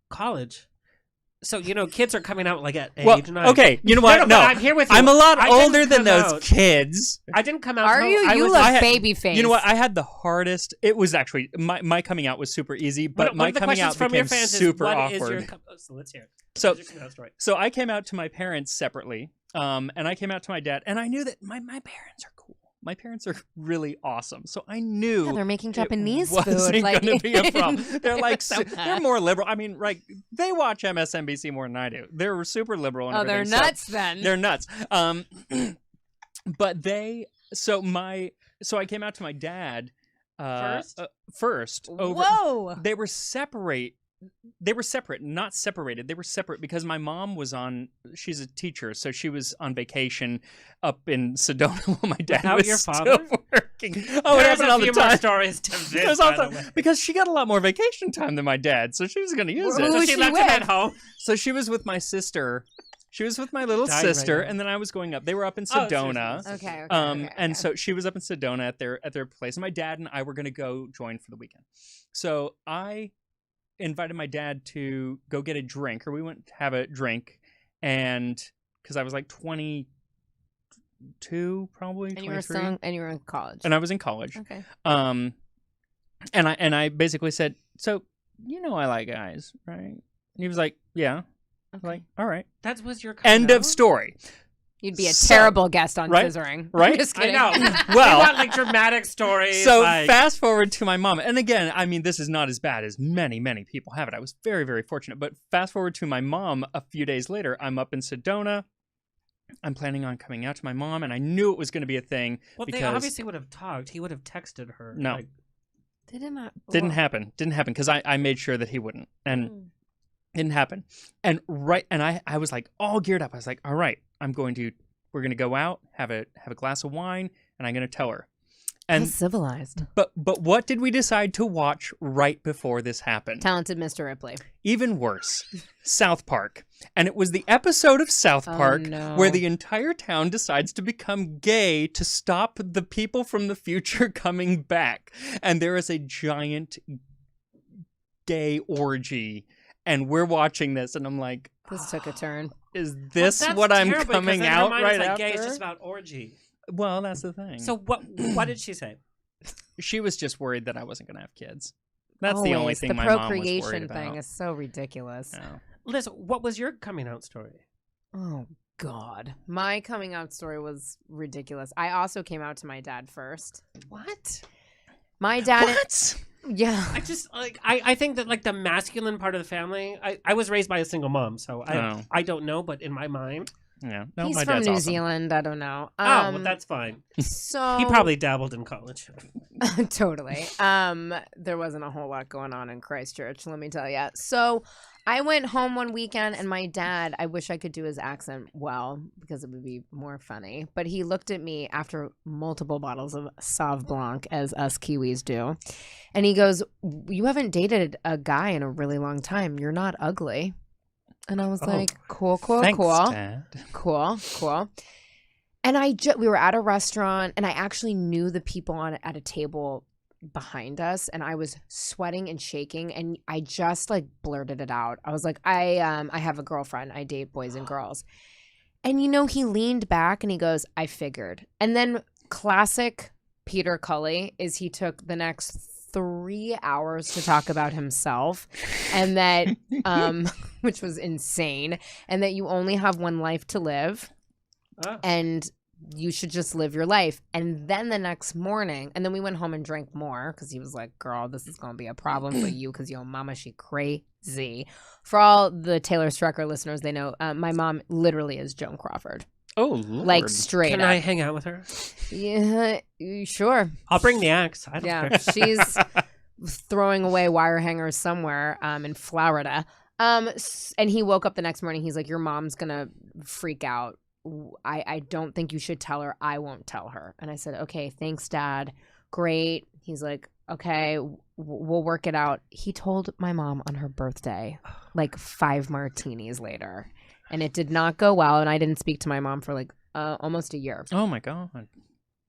college. So kids are coming out like at age 9. Okay, you know what? No, I'm here with you. I'm a lot older than those kids. I didn't come out. Are you? You look baby face. You know what? I had the hardest. It was actually my coming out was super easy, but my coming out became super awkward. So let's hear it. So I came out to my parents separately, and I came out to my dad, and I knew that my parents are cool. My parents are really awesome, so I knew they're making Japanese food. Wasn't going to be a problem. They're like they're more liberal. I mean, they watch MSNBC more than I do. They're super liberal. And they're nuts then. They're nuts. But so I came out to my dad first. Whoa! They were separate. They were separate, not separated. They were separate because my mom she's a teacher, so she was on vacation up in Sedona while my dad was your still father? working. Oh, it happened all the time. More stories to this, by the way. Because she got a lot more vacation time than my dad, so she was going to use it. So she left him at home. So she was with my sister. She was with my little sister, and then I was going up. They were up in Sedona. Okay. So she was up in Sedona at their place, and my dad and I were going to go join for the weekend. So I invited my dad to go get a drink, or we went to have a drink, and because I was like 22, probably 23, and you were in college, and I was in college. Okay. And I basically said, so, I like guys, right? And he was like, yeah. Okay. Like, all right. That was your end of story. You'd be a terrible guest on Scissoring. Right? I'm just kidding. I know. Well, we want like dramatic stories. So like... fast forward to my mom. And again, I mean, this is not as bad as many, many people have it. I was very, very fortunate. But fast forward to my mom a few days later. I'm up in Sedona. I'm planning on coming out to my mom. And I knew it was going to be a thing. Well, because... they obviously would have talked. He would have texted her. No. Like... Didn't happen. Didn't happen because I made sure that he wouldn't. And didn't happen. And I was like all geared up. I was like, all right, we're going to go out, have a glass of wine, and I'm going to tell her. And how civilized. But what did we decide to watch right before this happened? Talented Mr. Ripley. Even worse, South Park. And it was the episode of South Park where the entire town decides to become gay to stop the people from the future coming back. And there is a giant gay orgy. And we're watching this, and I'm like, this took a turn. Is this what I'm coming out right after? Gay, it's just about orgy. Well, that's the thing. So what did she say? She was just worried that I wasn't going to have kids. That's the only thing my mom was worried about. The procreation thing is so ridiculous. Yeah. Liz, what was your coming out story? Oh, God. My coming out story was ridiculous. I also came out to my dad first. What? My dad... What? Yeah. I just I think that like the masculine part of the family, I was raised by a single mom, so I don't know, but in my mind, yeah, he's my from dad's New awesome. Zealand. I don't know. Well, that's fine. So he probably dabbled in college. Totally. There wasn't a whole lot going on in Christchurch, let me tell you. So I went home one weekend, and my dad, I wish I could do his accent well because it would be more funny, but he looked at me after multiple bottles of Sauv Blanc, as us Kiwis do, and he goes, "You haven't dated a guy in a really long time. You're not ugly." And I was like, cool. Thanks, Dad. Cool. And we were at a restaurant, and I actually knew the people at a table behind us, and I was sweating and shaking, and I just like blurted it out. I was like, I have a girlfriend. I date boys and girls. And he leaned back and he goes, I figured. And then classic Peter Culley is he took the next 3 hours to talk about himself, and that which was insane, and that you only have one life to live. And you should just live your life. And then the next morning, and then we went home and drank more because he was like, girl, this is going to be a problem for you because your mama, she crazy. For all the Taylor Strecker listeners, they know my mom literally is Joan Crawford. Oh, Lord. Like straight Can up. I hang out with her? Yeah, sure. I'll bring the axe. I don't care. She's throwing away wire hangers somewhere in Florida. And he woke up the next morning. He's like, your mom's going to freak out. I don't think you should tell her. I won't tell her. And I said, okay, thanks, Dad. Great. He's like, okay, we'll work it out. He told my mom on her birthday, like 5 martinis later. And it did not go well. And I didn't speak to my mom for like almost a year. Oh, my God.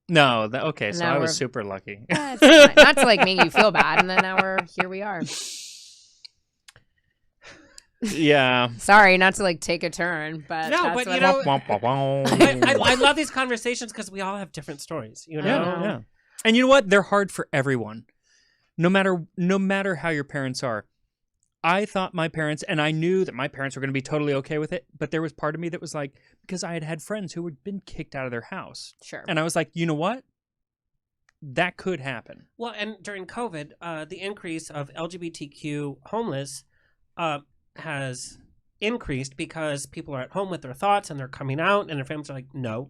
No. Okay. So I was super lucky. Not to like make you feel bad. And then now here we are. Yeah. Sorry, not to like take a turn, but no, but I love these conversations because we all have different stories. Yeah. And you know what? They're hard for everyone. No matter how your parents are. I thought my parents, and I knew that my parents were going to be totally okay with it, but there was part of me that was like, because I had friends who had been kicked out of their house. Sure. And I was like, you know what? That could happen. Well, and during COVID, the increase of LGBTQ homeless has increased because people are at home with their thoughts and they're coming out and their families are like, no.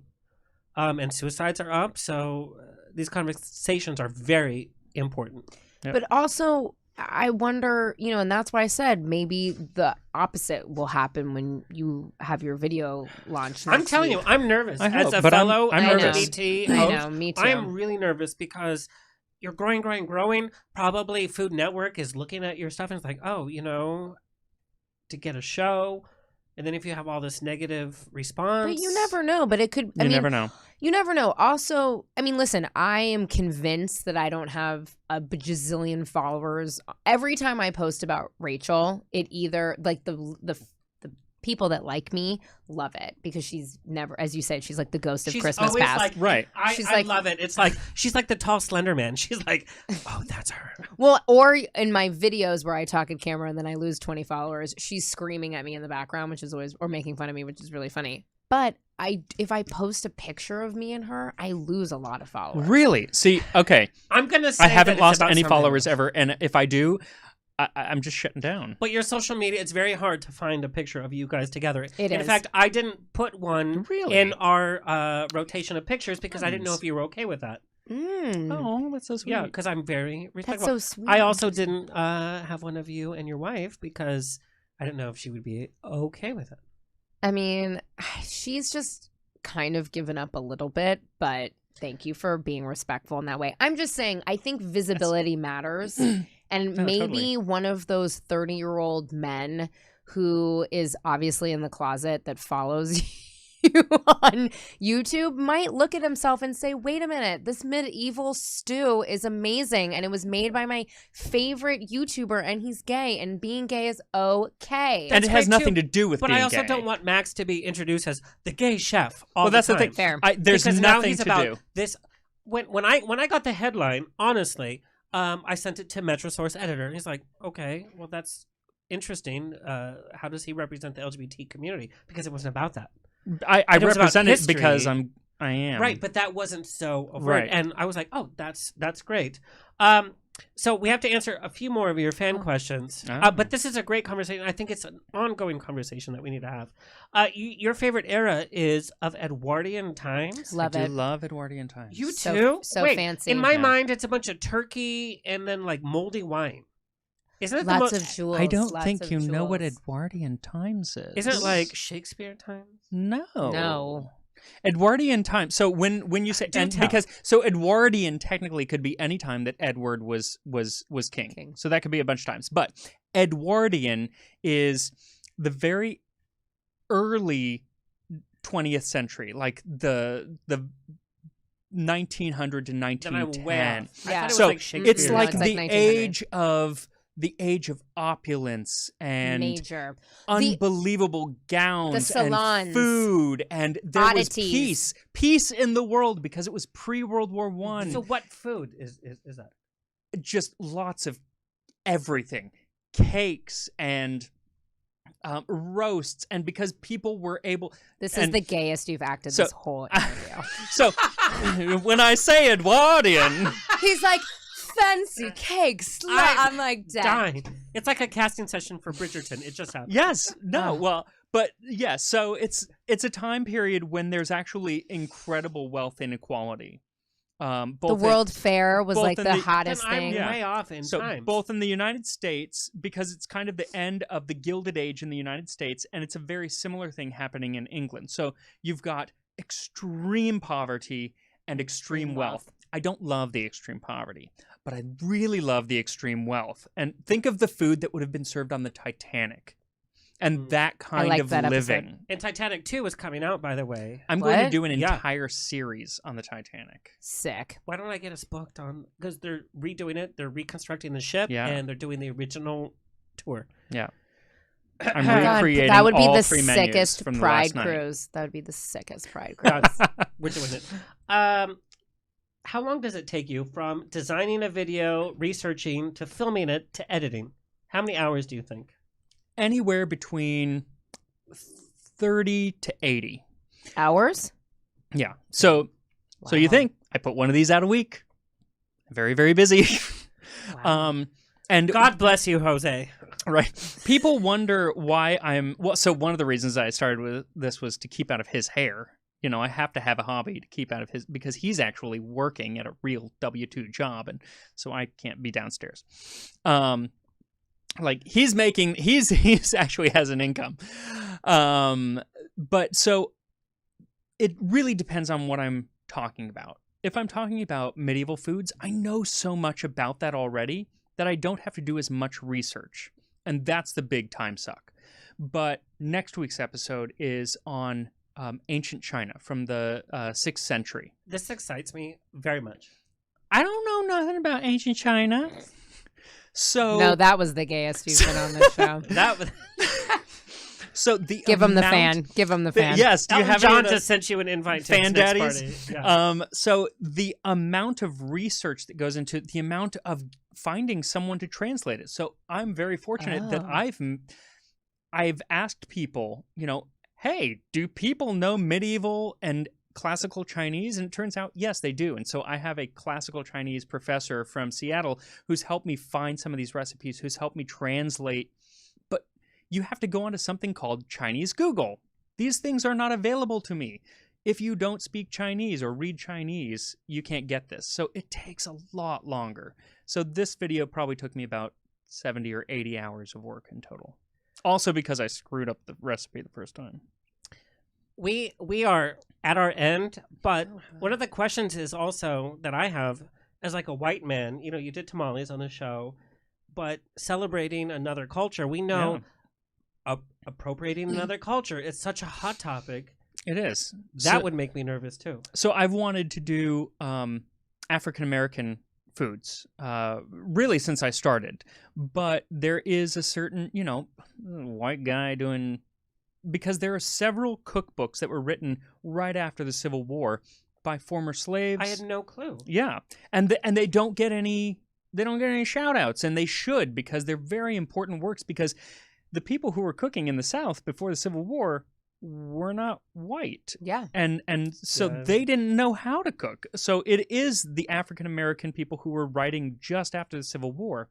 And suicides are up. So these conversations are very important. Yep. But also, I wonder, and that's why I said maybe the opposite will happen when you have your video launch. I'm telling you, I'm nervous. As a but fellow I'm LGBT host, I know, me too. I am really nervous because you're growing. Probably Food Network is looking at your stuff and it's like, oh, to get a show. And then if you have all this negative response. But you never know. But it could. You never know. You never know. Also, listen, I am convinced that I don't have a bajillion followers. Every time I post about Rachel, it either like the people that like me love it because she's never, as you said, she's like the ghost of Christmas past. Like, right. I love it. It's like she's like the tall slender man. She's like, oh, that's her. Well, or in my videos where I talk at camera and then I lose 20 followers, she's screaming at me in the background, which is always, or making fun of me, which is really funny. But if I post a picture of me and her, I lose a lot of followers. Really? See, okay. I'm going to say I haven't that it's lost about any something followers else. ever, and if I do, I'm just shutting down. But your social media, it's very hard to find a picture of you guys together. It In is. fact, I didn't put one Really? in our rotation of pictures because I didn't know if you were okay with that. Oh, that's so sweet. Yeah, because I'm very respectful. so sweet. I also didn't have one of you and your wife because I didn't know if she would be okay with it. I mean, she's just kind of given up a little bit, but thank you for being respectful in that way. I'm just saying, I think visibility matters. And No, maybe totally. one of those 30-year-old men who is obviously in the closet that follows you on YouTube might look at himself and say, wait a minute, this medieval stew is amazing. And it was made by my favorite YouTuber, and he's gay, and being gay is okay. And it has great, nothing too. to do with But being I also gay. don't want Max to be introduced as the gay chef all Well, that's the time. thing. Fair. There's Because now nothing he's to about do. this. When I got the headline, honestly, I sent it to MetroSource editor, and he's like, "Okay, well that's interesting. How does he represent the LGBT community? Because it wasn't about that, I it was about represent it history. because I am. right? But that wasn't so overt." Right. And I was like, "Oh, that's great." So we have to answer a few more of your fan questions, Oh. but this is a great conversation. I think it's an ongoing conversation that we need to have. Your favorite era is of Edwardian times. Love I it. do love Edwardian times. You So- too? so Wait, fancy. In my Yeah. mind, it's a bunch of turkey and then like moldy wine. Isn't it Lots the of jewels. I don't lots think of you know what jewels. Edwardian times is. Isn't it like Shakespeare times? No. No. Edwardian time. So when you say Do and tell. because so Edwardian technically could be any time that Edward was king. So that could be a bunch of times. But Edwardian is the very early 20th century, like the 1900 to Then I'm 1910. way off. I Yeah. thought it was So like Shakespeare. it's No, like it's like the 1900. age of opulence and Major. unbelievable gowns salons, and food, and there oddities. was peace in the world because it was pre-World War One. So what food is that? Just lots of everything, cakes and roasts, and because people were able. This is and the gayest you've acted so- this whole interview. So when I say Edwardian, He's like, fancy cakes. I'm like, dead. Dying. It's like a casting session for Bridgerton. It just happened. yes, no, well, but yeah, so it's a time period when there's actually incredible wealth inequality. The Both World Fair was both like in the the- hottest Then I'm thing. Yeah. way off in So time. both in the United States, because it's kind of the end of the Gilded Age in the United States, and it's a very similar thing happening in England. So you've got extreme poverty and extreme wealth. I don't love the extreme poverty, but I really love the extreme wealth. And think of the food that would have been served on the Titanic and that kind like of that episode. living. And Titanic 2 is coming out, by the way. I'm going to What? do an Yeah. entire series on the Titanic. Sick. Why don't I get us booked on? Because they're redoing it. They're reconstructing the ship, Yeah. and they're doing the original tour. Yeah. I'm God, recreating that would be all the 3 menus sickest from the Pride last night. cruise. That would be the sickest Pride cruise. Done. We're doing it. How long does it take you from designing a video, researching, to filming it, to editing? How many hours do you think? Anywhere between 30 to 80. Hours? Yeah. So you Wow. think I put one of these out a week? Very, very busy. And God bless you, Jose. right. People wonder why so one of the reasons I started with this was to keep out of his hair. You know, I have to have a hobby to keep out of his, because he's actually working at a real W-2 job, and so I can't be downstairs. Like he's actually has an income. But so it really depends on what I'm talking about. If I'm talking about medieval foods, I know so much about that already that I don't have to do as much research. And that's the big time suck. But next week's episode is on ancient China from the 6th century. This excites me very much. I don't know nothing about ancient China. So No, that was the gayest you've been on this show. That was. So the Give him the amount- fan. Give him the fan. Yes, do you Elton have John any of the just sent you an invite to fan his next daddies? party. Yeah. So the amount of research that goes into the amount of finding someone to translate it. So I'm very fortunate that I've asked people, hey, do people know medieval and classical Chinese? And it turns out, yes, they do. And so I have a classical Chinese professor from Seattle who's helped me find some of these recipes, who's helped me translate. But you have to go onto something called Chinese Google. These things are not available to me. If you don't speak Chinese or read Chinese, you can't get this. So it takes a lot longer. So this video probably took me about 70 or 80 hours of work in total. Also because I screwed up the recipe the first time. We are at our end, but one of the questions is also that I have as like a white man, you did tamales on the show, but celebrating another culture, we know appropriating another culture is such a hot topic. It is. That would make me nervous too. So I've wanted to do African-American foods, really since I started, but there is a certain, white guy doing... Because there are several cookbooks that were written right after the Civil War by former slaves. I had no clue. Yeah, and they don't get any shout outs, and they should, because they're very important works, because the people who were cooking in the South before the Civil War were not white. Yeah. And so they didn't know how to cook. So it is the African American people who were writing just after the Civil War.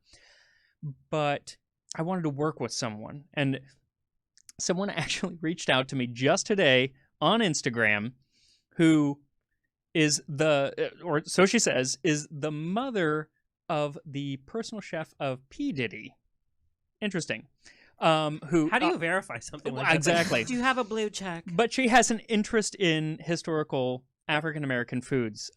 But I wanted to work with someone, and someone actually reached out to me just today on Instagram, who is so she says, is the mother of the personal chef of P. Diddy. Interesting. How do you verify something like that? Exactly. Do you have a blue check? But she has an interest in historical African American foods,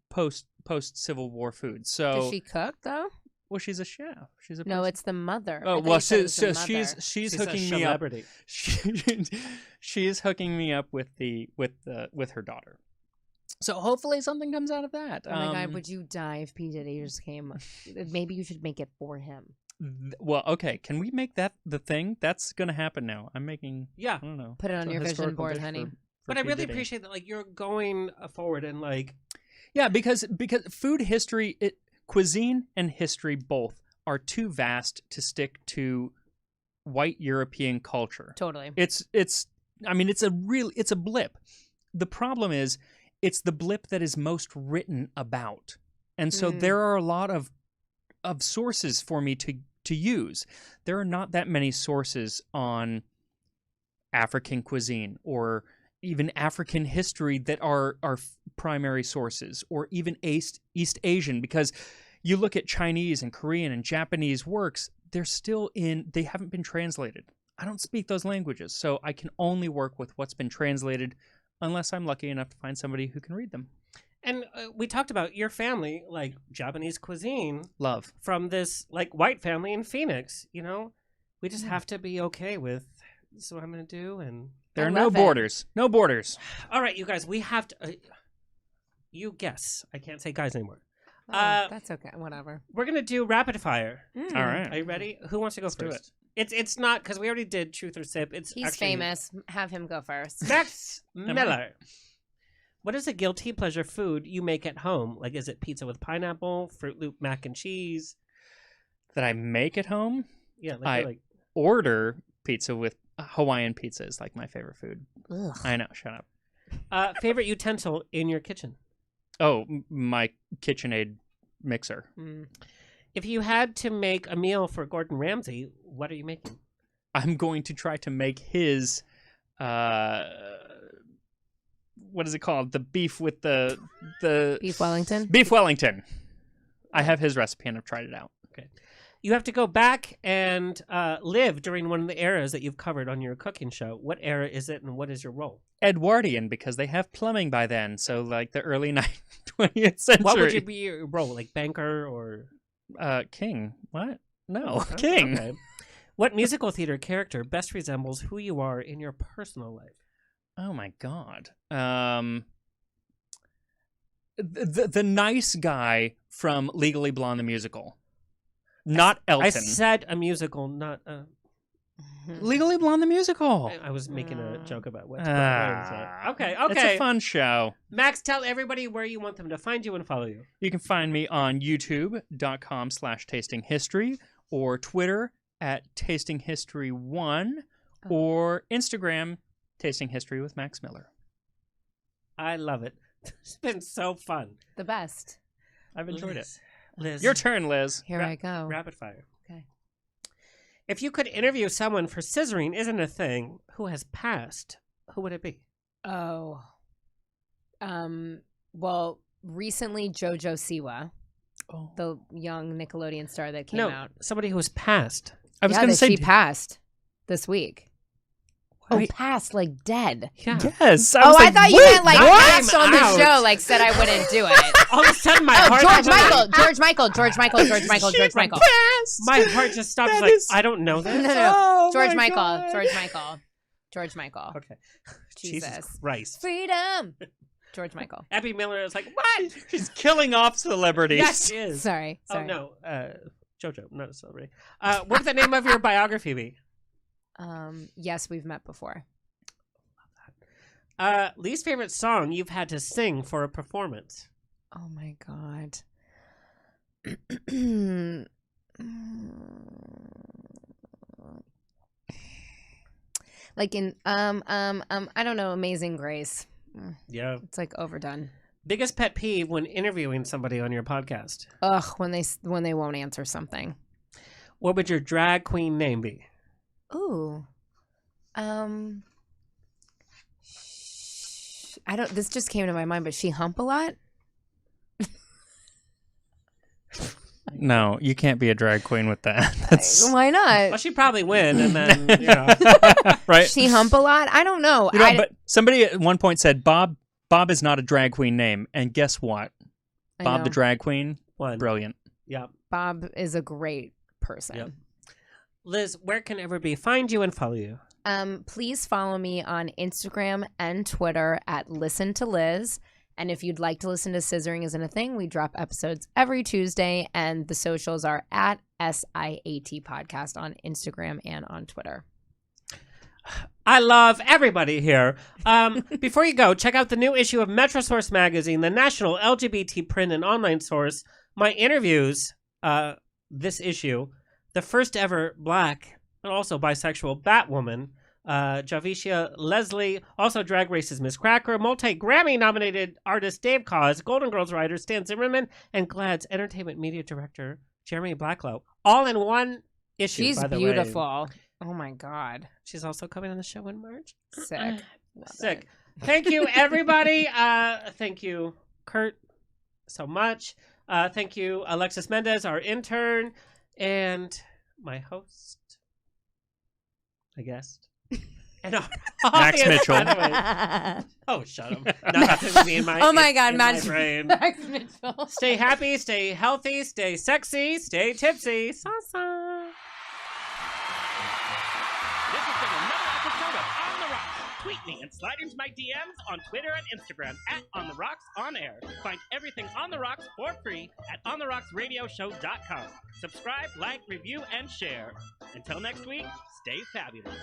post Civil War foods. So does she cook though? Well, she's a chef. She's a no. It's the mother. Oh well, she's hooking me up. She's hooking me up with her daughter. So hopefully something comes out of that. Oh my God, would you die if P. Diddy just came? Maybe you should make it for him. Well, okay. Can we make that the thing? That's going to happen now. I'm making. Yeah. I don't know. Put it on your vision board, honey. But I really appreciate that, like, you're going forward and like. Yeah, because food history, cuisine and history both are too vast to stick to white European culture. Totally. It's a blip. The problem is it's the blip that is most written about. And so there are a lot of sources for me to use. There are not that many sources on African cuisine or even African history that are primary sources, or even East Asian, because you look at Chinese and Korean and Japanese works, they haven't been translated. I don't speak those languages, so I can only work with what's been translated unless I'm lucky enough to find somebody who can read them. And we talked about your family, like Japanese cuisine. Love. From this like white family in Phoenix, we just have to be okay with this is what I'm going to do. And there are no borders. No borders. All right, you guys, we have to, you guess. I can't say guys anymore. That's okay. Whatever. We're going to do rapid fire. All right. Are you ready? Who wants to go Let's first? do it. It's not, because we already did truth or sip. He's actually famous. Have him go first. Max Miller. What is a guilty pleasure food you make at home? Like, is it pizza with pineapple, Fruit Loop mac and cheese? That I make at home? Yeah. I order pizza with Hawaiian pizza is like my favorite food. Ugh. I know. Shut up. Favorite utensil in your kitchen? Oh, my KitchenAid mixer. If you had to make a meal for Gordon Ramsay, what are you making? I'm going to try to make his, what is it called? The beef with the Beef Wellington? Beef Wellington. I have his recipe and I've tried it out. Okay. You have to go back and live during one of the eras that you've covered on your cooking show. What era is it and what is your role? Edwardian, because they have plumbing by then. So like the early 20th century. What would you be your role? Like banker or? King. What? No, king. Okay. What musical theater character best resembles who you are in your personal life? Oh my God. The nice guy from Legally Blonde the musical. Not Elton. I said a musical, not Legally Blonde the musical. I was making a joke about what. Okay. It's a fun show. Max, tell everybody where you want them to find you and follow you. You can find me on youtube.com/tastinghistory or Twitter @tastinghistory1 or Instagram Tasting History with Max Miller. I love it. It's been so fun. The best. I've enjoyed it. Liz. Your turn, Liz. Here I go. Rapid fire. Okay. If you could interview someone for Scissoring Isn't a Thing who has passed, who would it be? Oh. Well, recently JoJo Siwa, the young Nickelodeon star that came out. Somebody who has passed. I was going to say she passed this week. Wait. Oh, passed, like dead. Yeah. Yes. I thought you meant like passed on the show, like said I wouldn't do it. All of a sudden, my heart. George Michael. My heart just stopped. Like, I don't know this. No. George Michael. Okay. Jesus Christ. Freedom. George Michael. Abby Miller is like, what? She's killing off celebrities. Yes, she is. Sorry. Oh, no. JoJo, not a celebrity. What would the name of your biography be? Yes, we've met before. Least favorite song you've had to sing for a performance? Oh my God. Like in I don't know, Amazing Grace. Yeah. It's like overdone. Biggest pet peeve when interviewing somebody on your podcast? Ugh, when they won't answer something. What would your drag queen name be? Ooh. This just came to my mind, but she hump a lot? No, you can't be a drag queen with that. Why not? Well, she'd probably win, and then, right? She hump a lot? I don't know. But somebody at one point said Bob is not a drag queen name, and guess what? Bob the drag queen, brilliant. Yeah. Bob is a great person. Yep. Liz, where can everybody find you and follow you? Please follow me on Instagram and Twitter @ListenToLiz. And if you'd like to listen to Scissoring Isn't a Thing, we drop episodes every Tuesday, and the socials are @SIAT Podcast on Instagram and on Twitter. I love everybody here. Before you go, check out the new issue of Metrosource magazine, the national LGBT print and online source. My interviews, this issue, the first ever Black and also bisexual Batwoman, Javicia Leslie, also Drag Race's Miss Cracker, multi-Grammy nominated artist Dave Cause, Golden Girls writer Stan Zimmerman, and GLAAD's entertainment media director Jeremy Blacklow, all in one issue. She's by the beautiful. way. Oh my God. She's also coming on the show in March. Sick. Sick. Thank you, everybody. Thank you, Kurt, so much. Thank you, Alexis Mendez, our intern, and my host, I guess. And Max Mitchell. Oh, shut him. Nothing in my, oh my God, Max brain. Max Mitchell. Stay happy, stay healthy, stay sexy, stay tipsy. Salsa. This has been another episode of On the Rocks. Tweet me and slide into my DMs on Twitter and Instagram @OnTheRocksOnAir. Find everything On the Rocks for free at OnTheRocksRadioshow.com. Subscribe, like, review, and share. Until next week, stay fabulous.